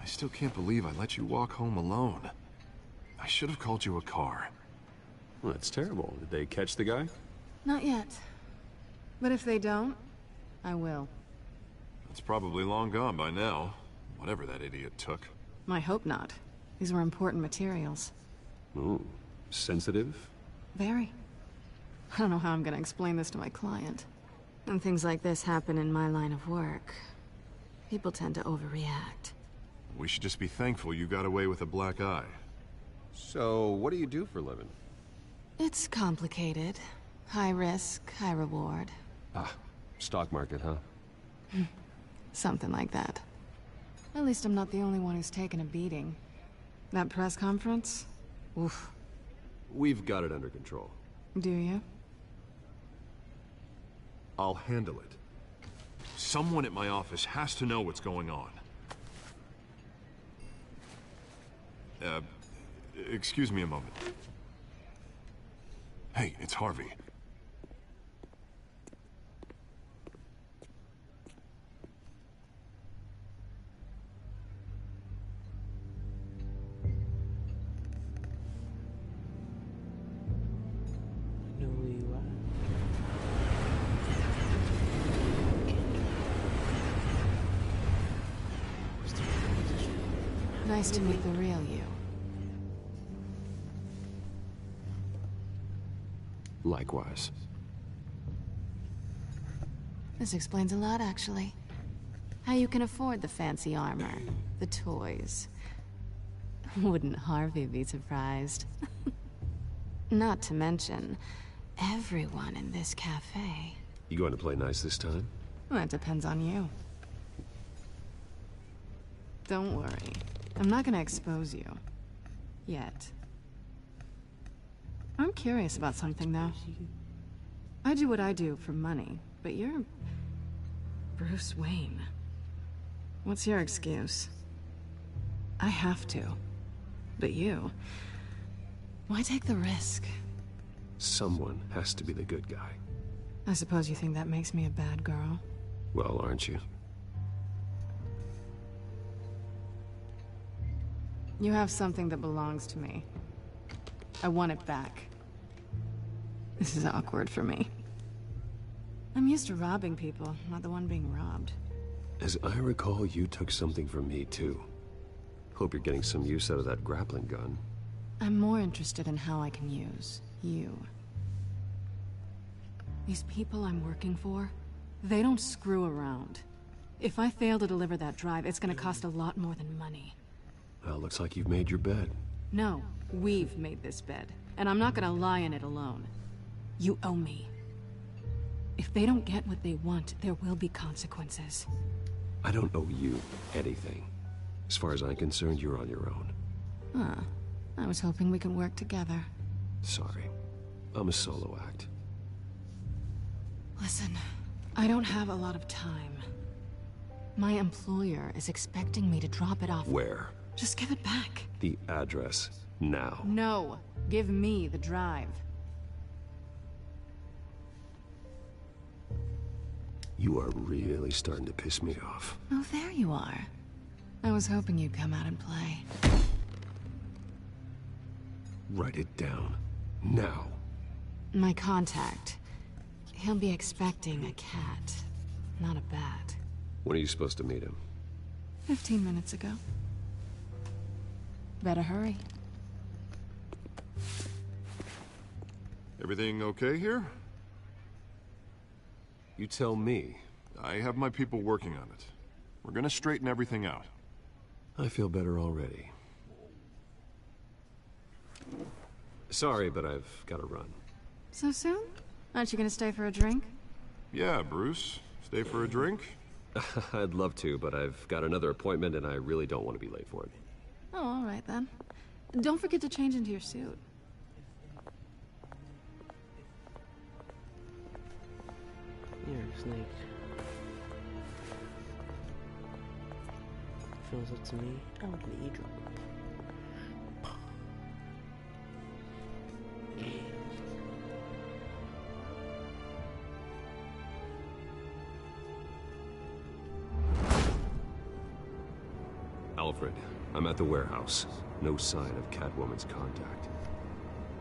I still can't believe I let you walk home alone. I should have called you a car. Well, that's terrible. Did they catch the guy? Not yet. But if they don't, I will. It's probably long gone by now. Whatever that idiot took. I hope not. These were important materials. Ooh, sensitive? Very. I don't know how I'm gonna explain this to my client. When things like this happen in my line of work, people tend to overreact. We should just be thankful you got away with a black eye. So, what do you do for a living? It's complicated. High risk, high reward. Ah, stock market, huh? Something like that. At least I'm not the only one who's taken a beating. That press conference? Oof. We've got it under control. Do you? I'll handle it. Someone at my office has to know what's going on. Excuse me a moment. Hey, it's Harvey. Know who you are. Nice to meet the real you. Likewise. This explains a lot, actually. How you can afford the fancy armor, the toys, Wouldn't Harvey be surprised? Not to mention, everyone in this cafe. You going to play nice this time? That depends on you. Don't worry. I'm not gonna expose you. Yet. I'm curious about something, though. I do what I do for money, but you're... Bruce Wayne. What's your excuse? I have to. But you... Why take the risk? Someone has to be the good guy. I suppose you think that makes me a bad girl? Well, aren't you? You have something that belongs to me. I want it back. This is awkward for me. I'm used to robbing people, not the one being robbed. As I recall, you took something from me, too. Hope you're getting some use out of that grappling gun. I'm more interested in how I can use you. These people I'm working for, they don't screw around. If I fail to deliver that drive, it's gonna cost a lot more than money. Well, looks like you've made your bed. No, we've made this bed, and I'm not gonna lie in it alone. You owe me. If they don't get what they want, there will be consequences. I don't owe you anything. As far as I'm concerned, you're on your own. Huh. I was hoping we could work together. Sorry. I'm a solo act. Listen, I don't have a lot of time. My employer is expecting me to drop it off. Where? Just give it back. The address, now. No. Give me the drive. You are really starting to piss me off. Oh, there you are. I was hoping you'd come out and play. Write it down. Now. My contact. He'll be expecting a cat, not a bat. When are you supposed to meet him? 15 minutes ago. Better hurry. Everything okay here? You tell me. I have my people working on it. We're gonna straighten everything out. I feel better already. Sorry, but I've got to run. So soon? Aren't you gonna stay for a drink? Yeah, Bruce. Stay for a drink? I'd love to, but I've got another appointment and I really don't want to be late for it. Oh, all right then. Don't forget to change into your suit. You're a snake. Feels up to me. I want to eat drop. Alfred, I'm at the warehouse. No sign of Catwoman's contact.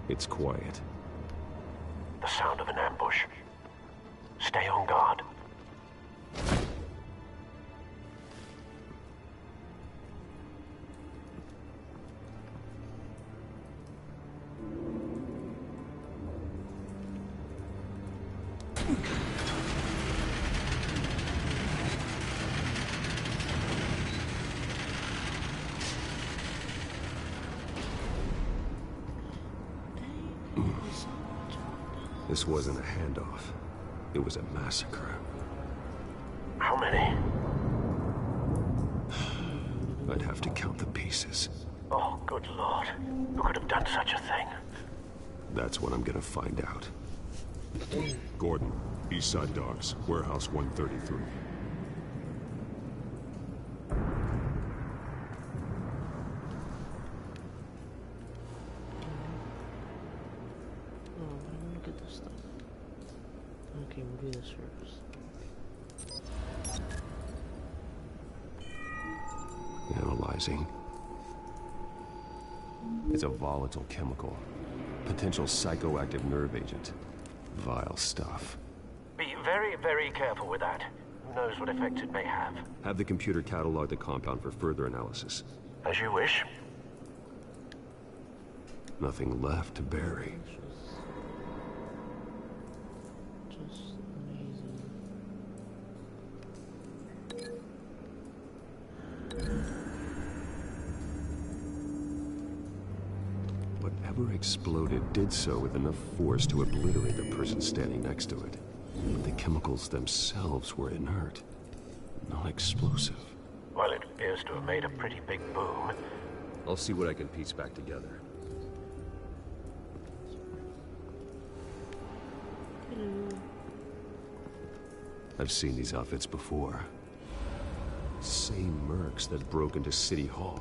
It's quiet. The sound of an ambush. Stay on guard. This wasn't a handoff. It was a massacre. How many? I'd have to count the pieces. Oh, good lord. Who could have done such a thing? That's what I'm gonna find out. Gordon, East Side Docks, Warehouse 133. Look at this stuff. Okay, we'll do this first. Analyzing. It's a volatile chemical. Potential psychoactive nerve agent. Vile stuff. Be very, very careful with that. Who knows what effect it may have. Have the computer catalog the compound for further analysis. As you wish. Nothing left to bury. Just amazing. exploded did so with enough force to obliterate the person standing next to it. But the chemicals themselves were inert, not explosive. Well, it appears to have made a pretty big boom. I'll see what I can piece back together. I've seen these outfits before. Same mercs that broke into City Hall.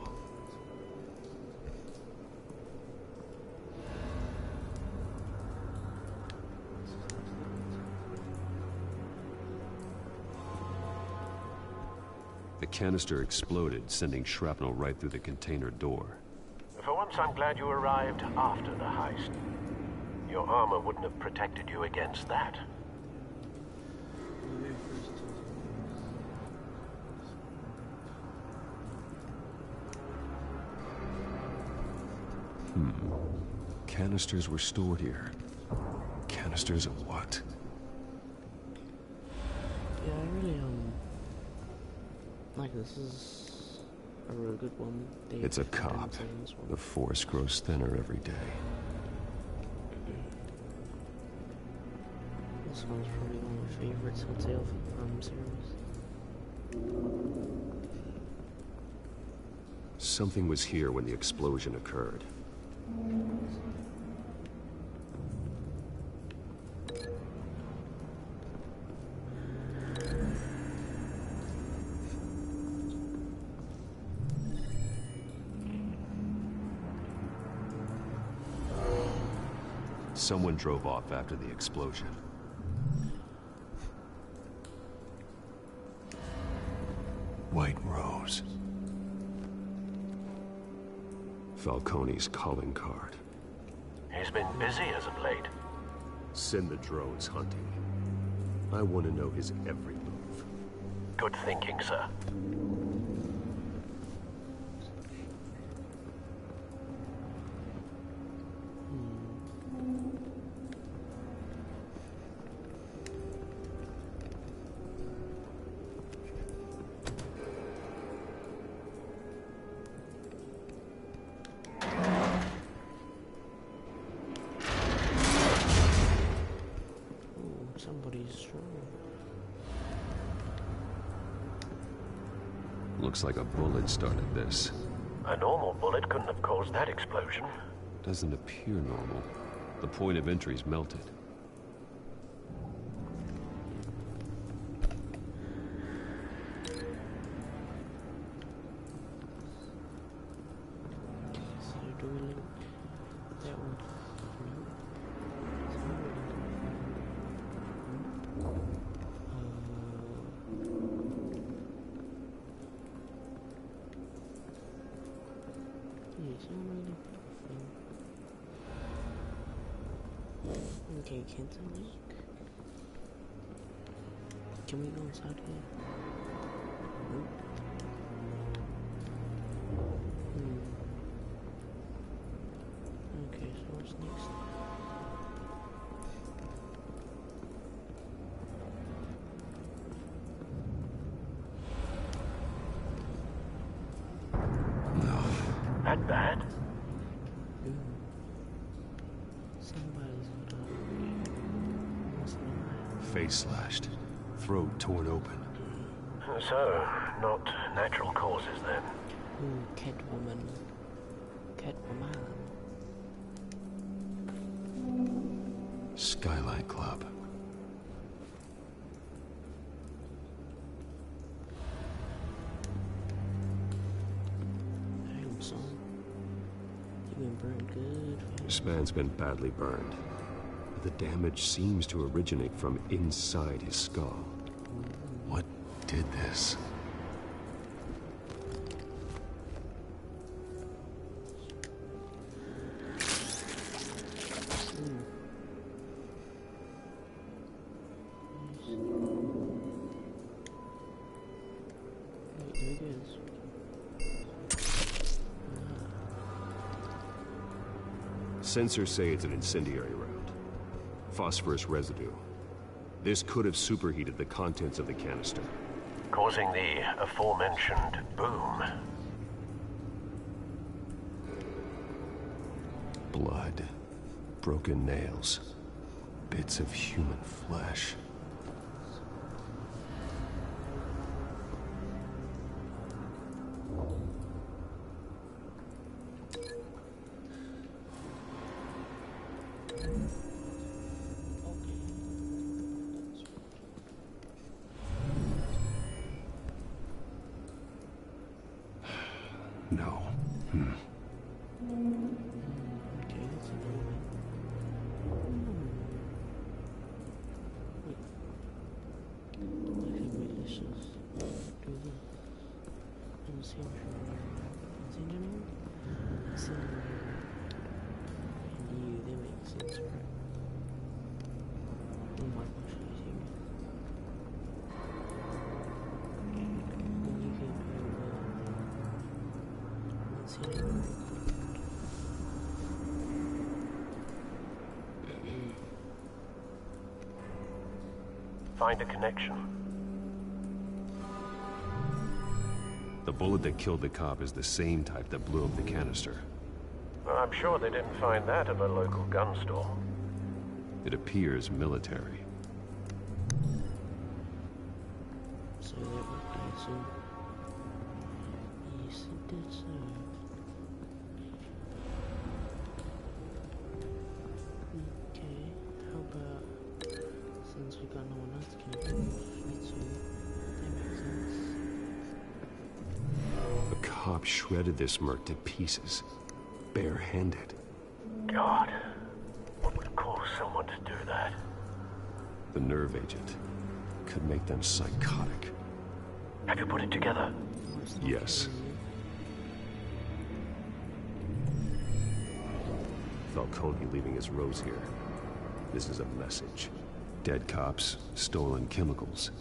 The canister exploded, sending shrapnel right through the container door. For once, I'm glad you arrived after the heist. Your armor wouldn't have protected you against that. Canisters were stored here. Canisters of what? Yeah, I really, like, this is a really good one. It's a cop. The force grows thinner every day. This one's probably one of my favorite Telltale series. Something was here when the explosion occurred. Someone drove off after the explosion. White Rose. Falcone's calling card. He's been busy as of late. Send the drones hunting. I want to know his every move. Good thinking, sir. Somebody's strong. Looks like a bullet started this. A normal bullet couldn't have caused that explosion. Doesn't appear normal. The point of entry's melted. Okay, can't I look? Can we go inside here? Nope. Okay, so what's next? No. That bad? Face slashed, throat torn open. So, not natural causes then? Catwoman. Catwoman. Skylight Club. Damn, son. You've been burned good. This man's been badly burned. The damage seems to originate from inside his skull. What did this? Sensors say it's an incendiary round. Phosphorus residue. This could have superheated the contents of the canister, causing the aforementioned boom. Blood, broken nails, bits of human flesh. No. Find a connection. The bullet that killed the cop is the same type that blew up the canister. Well, I'm sure they didn't find that at a local gun store. It appears military. So that would be so. Yes, it did so. Okay, how about since we got no one else to connect with, so that makes sense. The cop shredded this merc to pieces, barehanded. God, what would cause someone to do that? The nerve agent could make them psychotic. Have you put it together? Yes. Falcone leaving his rose here. This is a message. Dead cops, stolen chemicals.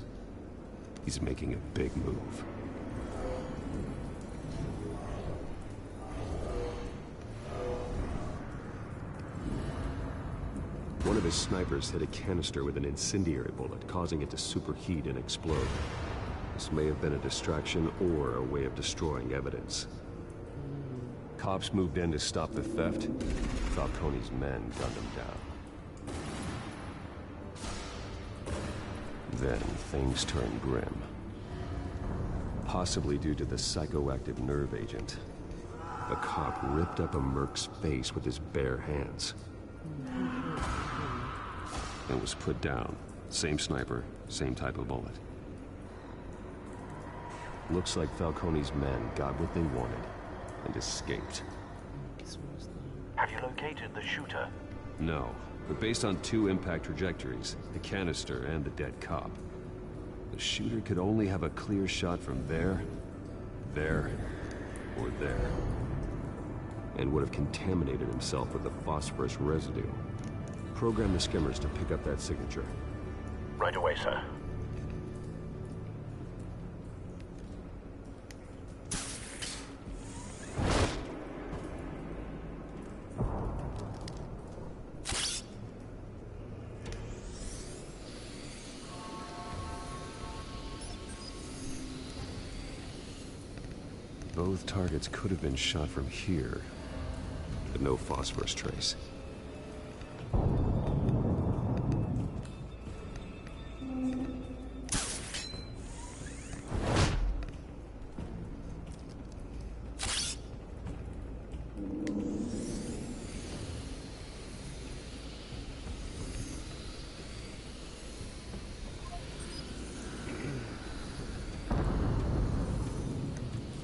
He's making a big move. One of his snipers hit a canister with an incendiary bullet, causing it to superheat and explode. This may have been a distraction or a way of destroying evidence. Cops moved in to stop the theft. Falcone's men gunned them down. Then things turned grim. Possibly due to the psychoactive nerve agent. The cop ripped up a merc's face with his bare hands. And was put down. Same sniper, same type of bullet. Looks like Falcone's men got what they wanted and escaped. Have you located the shooter? No, but based on two impact trajectories, the canister and the dead cop, the shooter could only have a clear shot from there, or there, and would have contaminated himself with the phosphorus residue. Program the skimmers to pick up that signature. Right away, sir. Both targets could have been shot from here, but no phosphorus trace.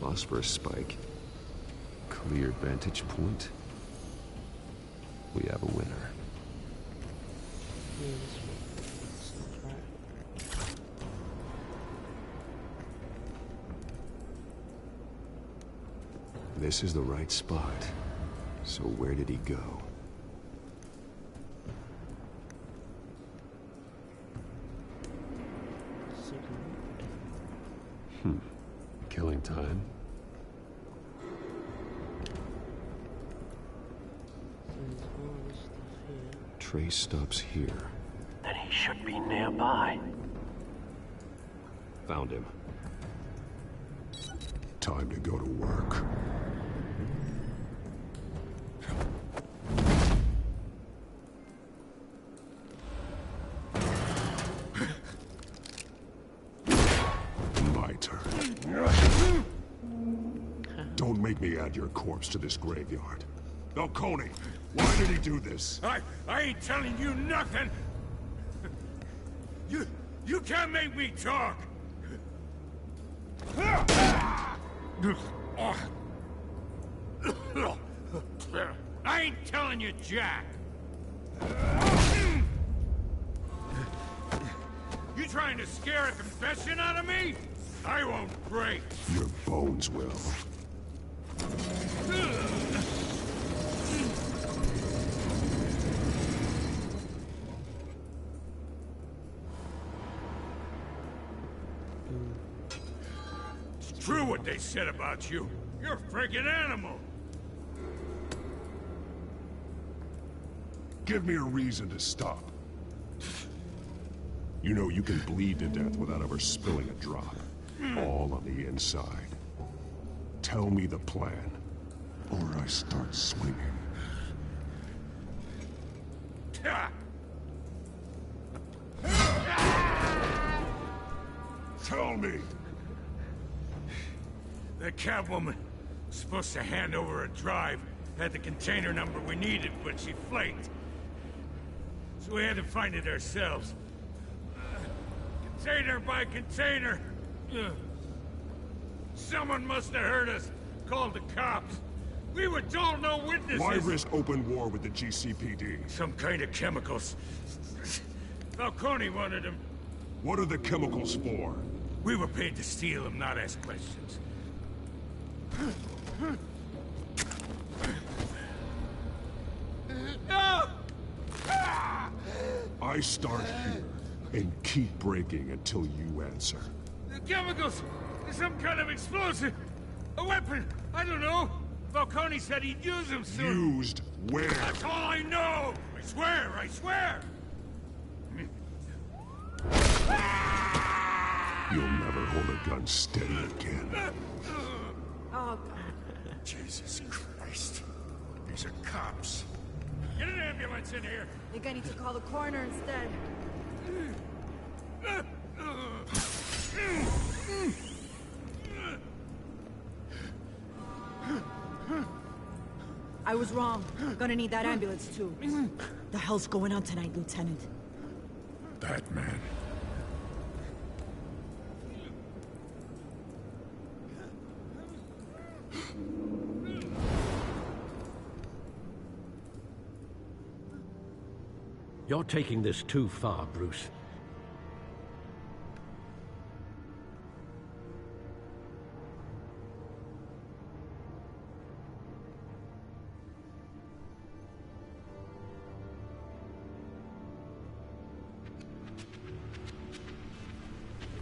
Phosphorus spike. Clear vantage point. We have a winner. This is the right spot. So where did he go? Killing time. Trace stops here. Then he should be nearby. Found him. Time to go to work. let me add your corpse to this graveyard. Falcone, why did he do this? I ain't telling you nothing! You can't make me talk! I ain't telling you, Jack! You trying to scare a confession out of me? I won't break. Your bones will. It's true what they said about you. You're a freaking animal. Give me a reason to stop. You know you can bleed to death without ever spilling a drop. All on the inside. Tell me the plan, or I start swinging. Tell me! The Catwoman was supposed to hand over a drive, had the container number we needed, but she flaked. So we had to find it ourselves. Container by container. Someone must have heard us, called the cops. We were told no witnesses. Why risk open war with the GCPD? Some kind of chemicals. Falcone wanted them. What are the chemicals for? We were paid to steal them, not ask questions. I start here and keep breaking until you answer. The chemicals! Some kind of explosive! A weapon! I don't know! Falcone said he'd use them soon! Used where? That's all I know! I swear! I swear! You'll never hold a gun steady again. Oh, Jesus Christ. These are cops. Get an ambulance in here! I think I need to call the coroner instead. I was wrong. Gonna need that ambulance too. The hell's going on tonight, Lieutenant? Batman. You're taking this too far, Bruce.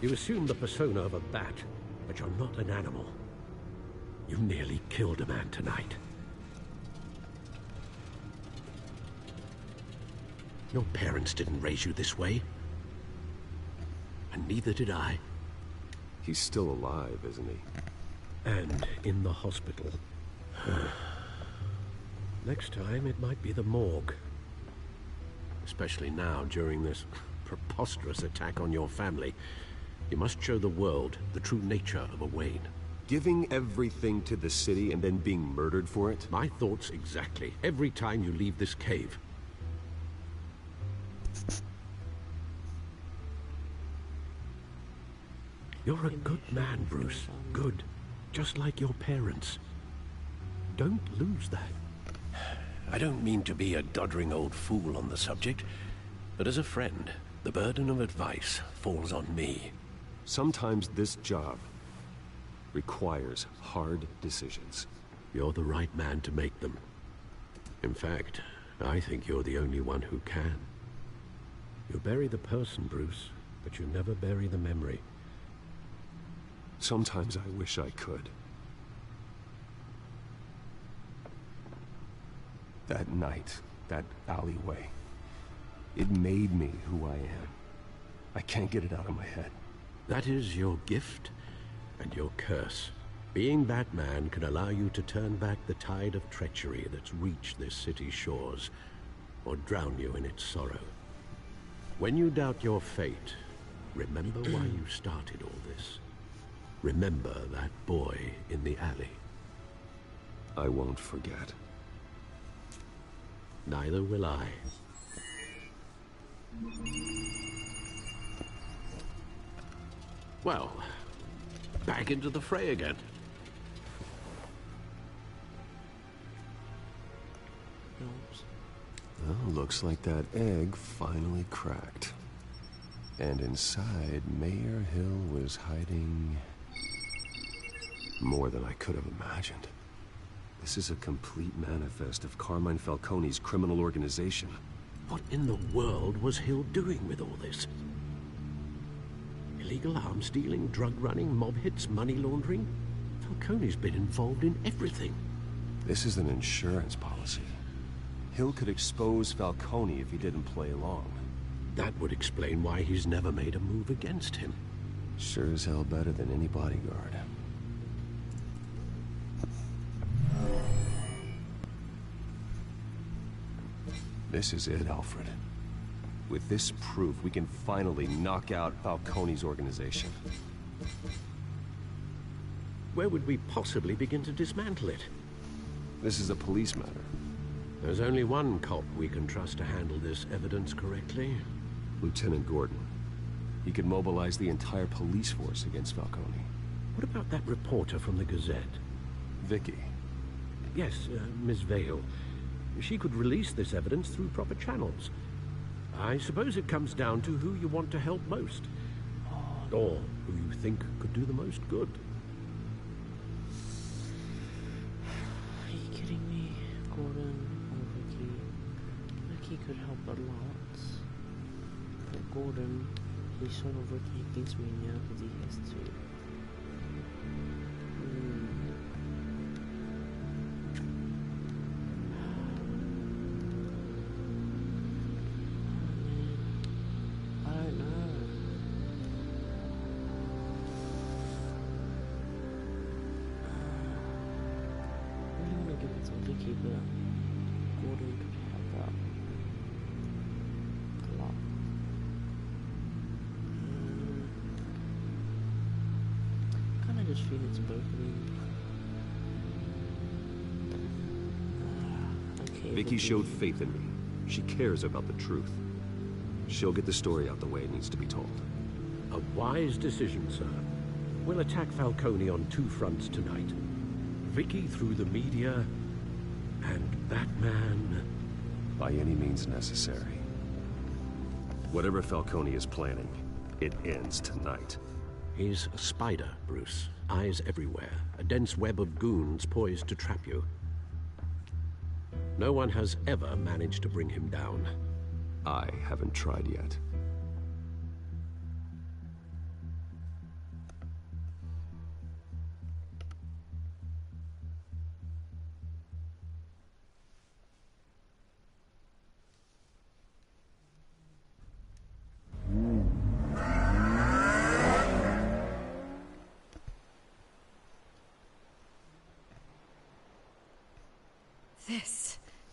You assume the persona of a bat, but you're not an animal. You nearly killed a man tonight. Your parents didn't raise you this way. And neither did I. He's still alive, isn't he? And in the hospital. Next time, it might be the morgue. Especially now, during this preposterous attack on your family. You must show the world the true nature of a Wayne. Giving everything to the city and then being murdered for it? My thoughts exactly. Every time you leave this cave. You're a good man, Bruce. Good. Just like your parents. Don't lose that. I don't mean to be a doddering old fool on the subject, but as a friend, the burden of advice falls on me. Sometimes this job requires hard decisions. You're the right man to make them. In fact, I think you're the only one who can. You bury the person, Bruce, but you never bury the memory. Sometimes I wish I could. That night, that alleyway, it made me who I am. I can't get it out of my head. That is your gift and your curse. Being Batman can allow you to turn back the tide of treachery that's reached this city's shores, or drown you in its sorrow. When you doubt your fate, remember why you started all this. Remember that boy in the alley. I won't forget. Neither will I. Well, back into the fray again. Well, looks like that egg finally cracked. And inside, Mayor Hill was hiding more than I could have imagined. This is a complete manifest of Carmine Falcone's criminal organization. What in the world was Hill doing with all this? Illegal arms dealing, drug running, mob hits, money laundering? Falcone's been involved in everything. This is an insurance policy. Hill could expose Falcone if he didn't play along. That would explain why he's never made a move against him. Sure as hell better than any bodyguard. This is it, Alfred. With this proof, we can finally knock out Falcone's organization. Where would we possibly begin to dismantle it? This is a police matter. There's only one cop we can trust to handle this evidence correctly. Lieutenant Gordon. He could mobilize the entire police force against Falcone. What about that reporter from the Gazette? Vicky. Yes, Miss Vale. She could release this evidence through proper channels. I suppose it comes down to who you want to help most. Or who you think could do the most good. Are you kidding me? Gordon or Vicky? Vicky could help a lot. But Gordon, he's sort of working against me now because he has to. Vicky showed faith in me. She cares about the truth. She'll get the story out the way it needs to be told. A wise decision, sir. We'll attack Falcone on two fronts tonight. Vicky through the media, and Batman... by any means necessary. Whatever Falcone is planning, it ends tonight. He's a spider, Bruce. Eyes everywhere. A dense web of goons poised to trap you. No one has ever managed to bring him down. I haven't tried yet.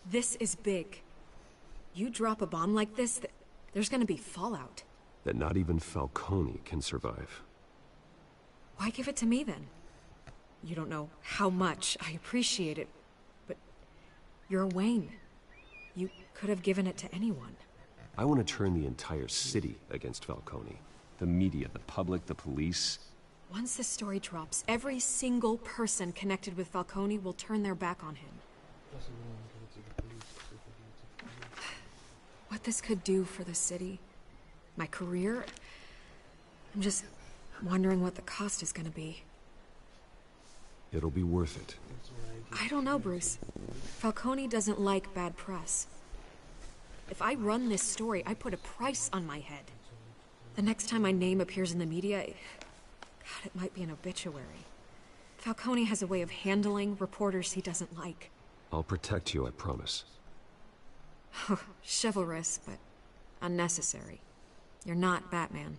This is big. You drop a bomb like this, there's gonna be fallout. That not even Falcone can survive. Why give it to me then? You don't know how much I appreciate it, but you're Wayne. You could have given it to anyone. I want to turn the entire city against Falcone. The media, the public, the police. Once this story drops, every single person connected with Falcone will turn their back on him. What this could do for the city, my career, I'm just wondering what the cost is gonna be. It'll be worth it. I don't know, Bruce. Falcone doesn't like bad press. If I run this story, I put a price on my head. The next time my name appears in the media, God, it might be an obituary. Falcone has a way of handling reporters he doesn't like. I'll protect you, I promise. Chivalrous, but unnecessary. You're not Batman.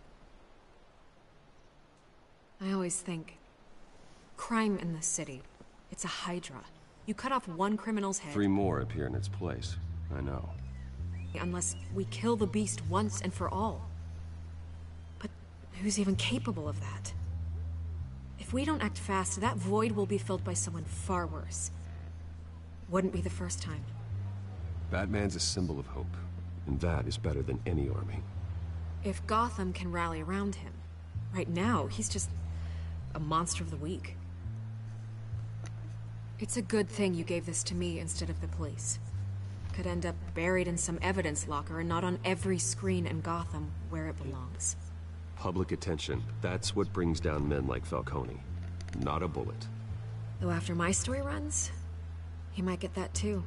I always think, crime in the city, it's a hydra. You cut off one criminal's head... 3 more appear in its place. I know. Unless we kill the beast once and for all. But who's even capable of that? If we don't act fast, that void will be filled by someone far worse. Wouldn't be the first time. Batman's a symbol of hope, and that is better than any army. If Gotham can rally around him, right now, he's just a monster of the week. It's a good thing you gave this to me instead of the police. Could end up buried in some evidence locker and not on every screen in Gotham where it belongs. Public attention, that's what brings down men like Falcone. Not a bullet. Though after my story runs, he might get that too.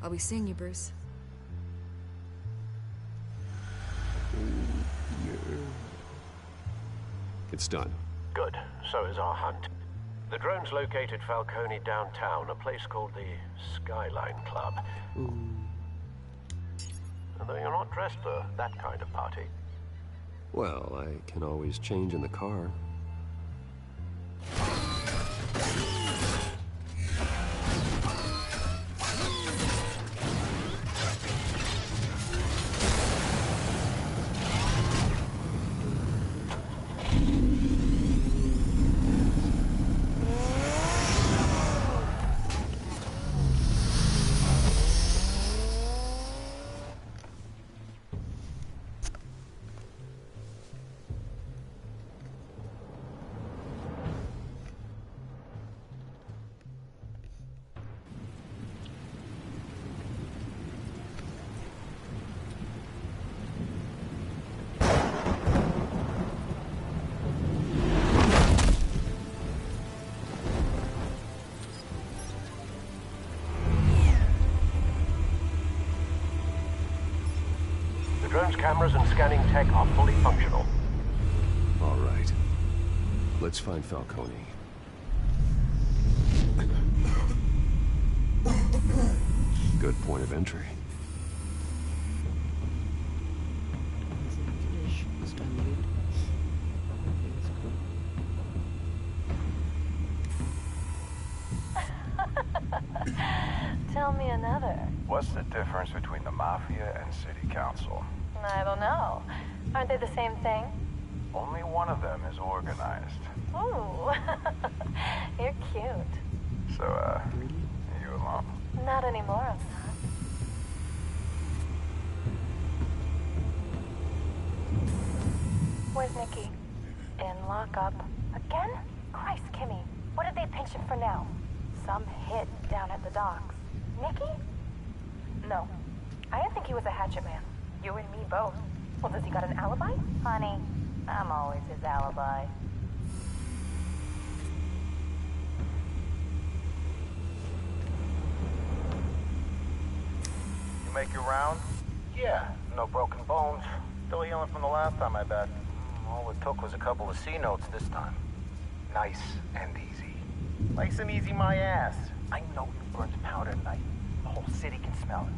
I'll be seeing you, Bruce. It's done. Good. So is our hunt. The drone's located Falcone downtown, a place called the Skyline Club. Although you're not dressed for that kind of party. Well, I can always change in the car. The drone's cameras and scanning tech are fully functional. All right. Let's find Falcone. Good point of entry. Tell me another. What's the difference between the Mafia and City Council? I don't know. Aren't they the same thing? Only one of them is organized. Ooh, you're cute. So, are you alone? Not anymore, I'm not. Where's Nikki? In lockup. Again? Christ, Kimmy. What did they pinch him for now? Some hit down at the docks. Nikki? No. I didn't think he was a hatchet man. You and me both. Well, does he got an alibi? Honey, I'm always his alibi. You make your round? Yeah, no broken bones. Still healing from the last time, I bet. All it took was a couple of C notes this time. Nice and easy. Nice and easy, my ass. I know you burned powder at night. The whole city can smell it.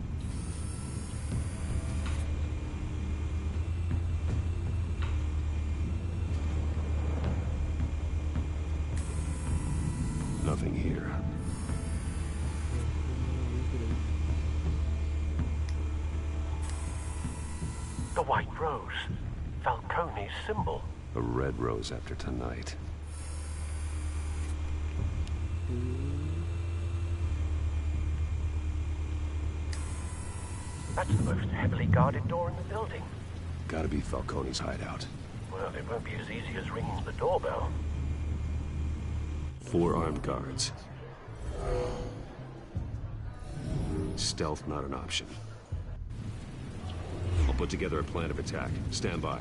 Nothing here. The white rose. Falcone's symbol. A red rose after tonight. That's the most heavily guarded door in the building. Gotta be Falcone's hideout. Well, it won't be as easy as ringing the doorbell. 4 armed guards. Stealth not an option. I'll put together a plan of attack. Stand by.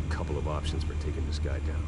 Couple of options for taking this guy down.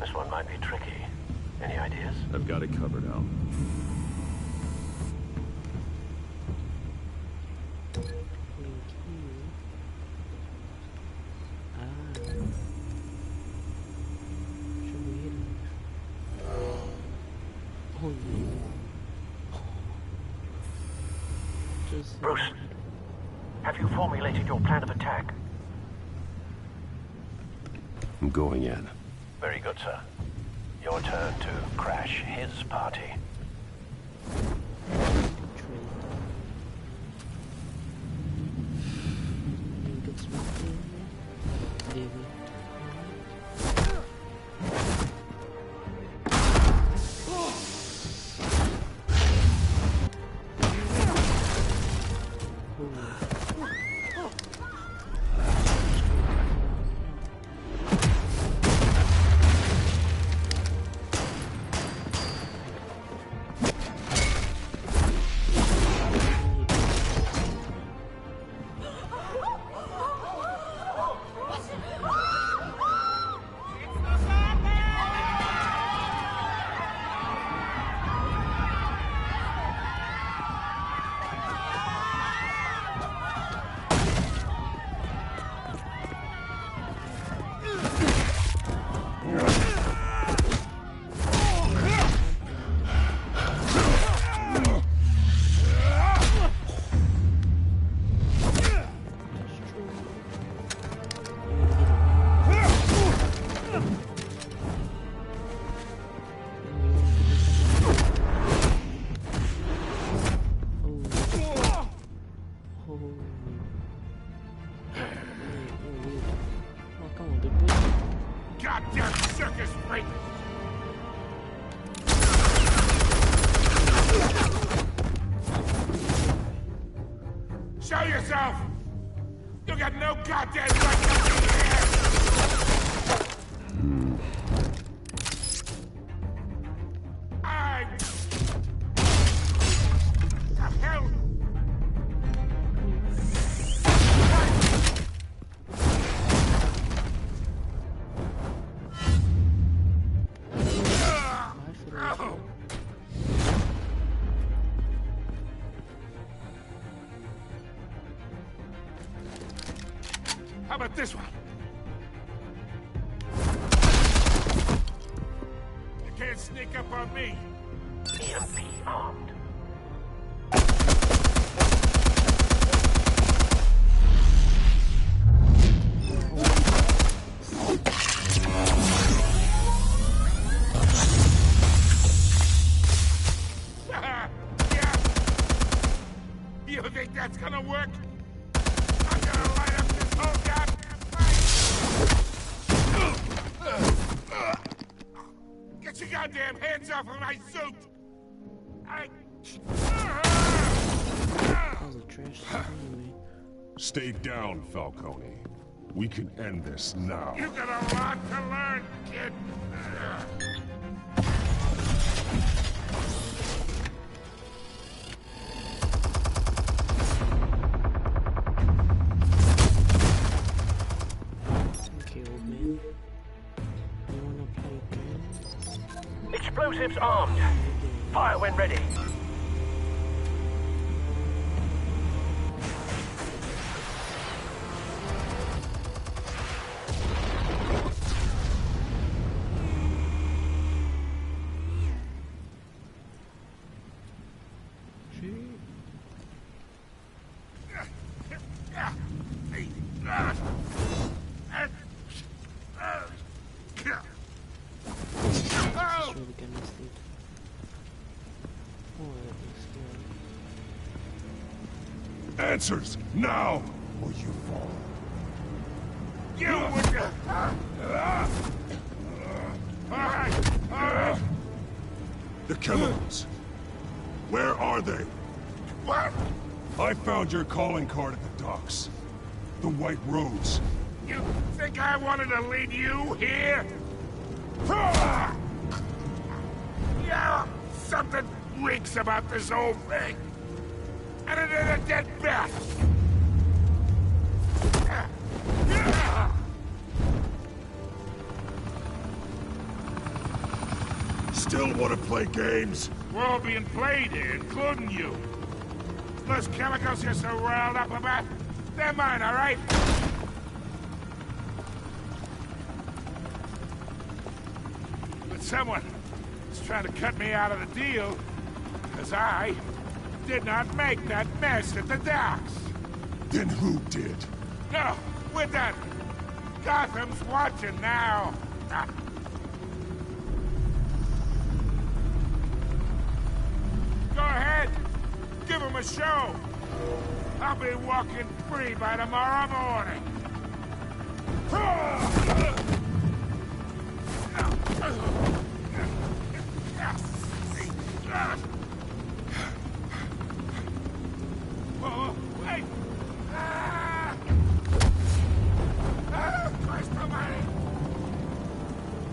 This one might be tricky. Any ideas? I've got it covered, Al. Bruce, have you formulated your plan of attack? I'm going in. Very good, sir. Your turn to crash his party. Goddamn circus freak! Show yourself! You got no goddamn right to be here! The hell? How about this one? You can't sneak up on me. EMP armed. Yeah. You think that's gonna work? I'm gonna light up this whole goddamn place! Get your goddamn hands off of my suit! Stay down, Falcone. We can end this now. You got a lot to learn, kid! Explosives armed. Fire when ready. Answers, now, or you fall. You would... Alright. The chemicals. Where are they? What? I found your calling card at the docks. The White Rose. You think I wanted to lead you here? Yeah, something reeks about this whole thing. And it is a dead bat. still want to play games? We're all being played here, including you. Those chemicals you're so riled up about, they're mine, all right? But someone is trying to cut me out of the deal, because I did not make that mess at the docks. Then who did? No, we're done. Gotham's watching now. Go ahead. Give him a show. I'll be walking free by tomorrow morning. Whoa, wait!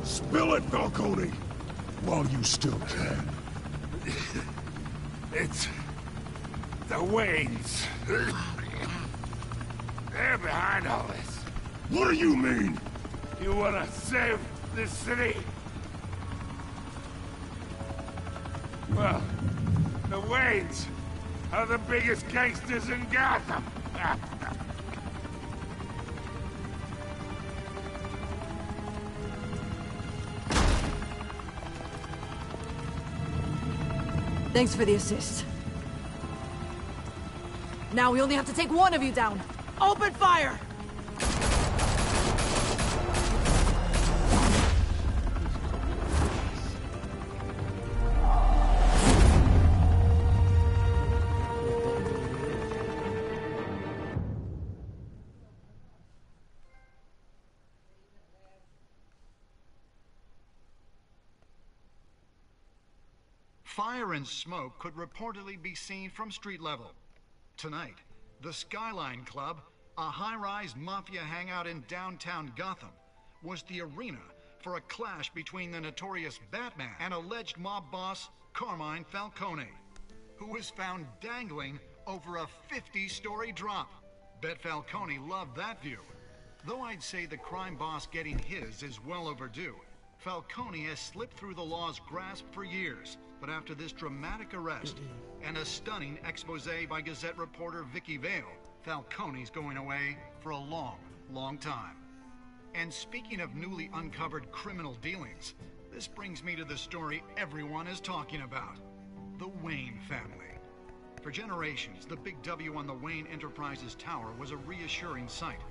Spill it, Falcone! While you still can. It's the Waynes. They're behind all this. What do you mean? You wanna save this city? Well, the Waynes are the biggest gangsters in Gotham. Thanks for the assist. Now we only have to take one of you down. Open fire! Fire and smoke could reportedly be seen from street level. Tonight, the Skyline Club, a high-rise mafia hangout in downtown Gotham, was the arena for a clash between the notorious Batman and alleged mob boss Carmine Falcone, who was found dangling over a 50-story drop. Bet Falcone loved that view. Though I'd say the crime boss getting his is well overdue. Falcone has slipped through the law's grasp for years, but after this dramatic arrest and a stunning expose by Gazette reporter Vicky Vale, Falcone's going away for a long, long time. And speaking of newly uncovered criminal dealings, this brings me to the story everyone is talking about: the Wayne family. For generations, the big W on the Wayne Enterprises tower was a reassuring sight.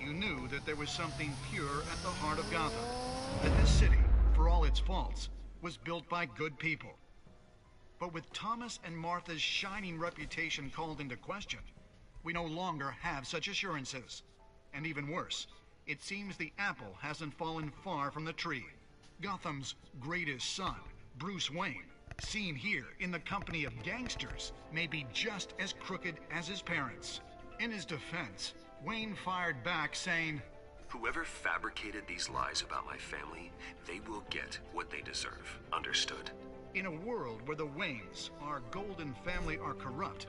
You knew that there was something pure at the heart of Gotham, that this city, for all its faults, was built by good people. But with Thomas and Martha's shining reputation called into question, we no longer have such assurances. And even worse, it seems the apple hasn't fallen far from the tree. Gotham's greatest son, Bruce Wayne, seen here in the company of gangsters, may be just as crooked as his parents. In his defense, Wayne fired back saying, "Whoever fabricated these lies about my family, they will get what they deserve. Understood?" In a world where the Waynes, our golden family, are corrupt,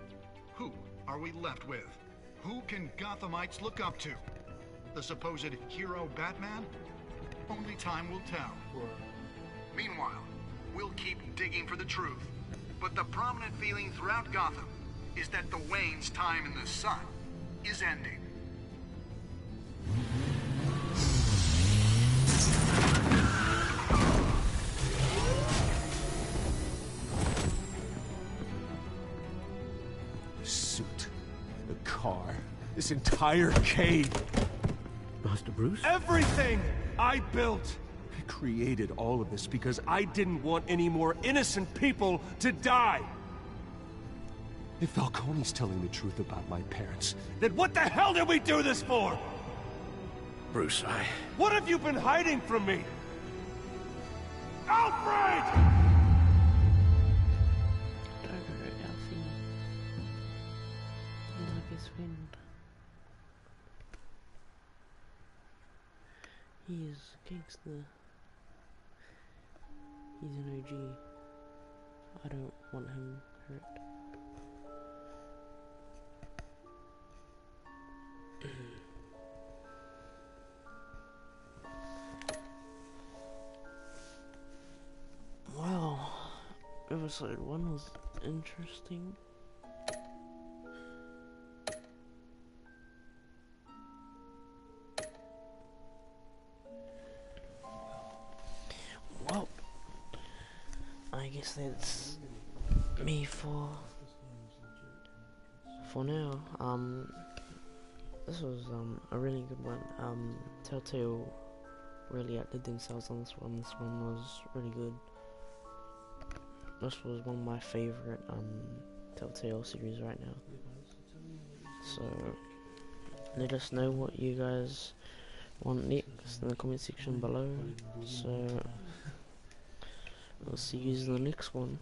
who are we left with? Who can Gothamites look up to? The supposed hero Batman? Only time will tell. Meanwhile, we'll keep digging for the truth. But the prominent feeling throughout Gotham is that the Waynes' time in the sun is ending. The suit, the car, this entire cave. Master Bruce? Everything I built! I created all of this because I didn't want any more innocent people to die! If Falcone's telling the truth about my parents, then what the hell did we do this for? Bruce, What have you been hiding from me? Alfred! Alfie. Like his friend. He is a gangster. He's an OG. I don't want him hurt. Well, episode 1 was interesting. Well, I guess that's me for now. This was a really good one. Telltale really outdid themselves on this one. This one was really good. This was one of my favorite Telltale series right now. So let us know what you guys want next in the comment section below. So we'll see you in the next one.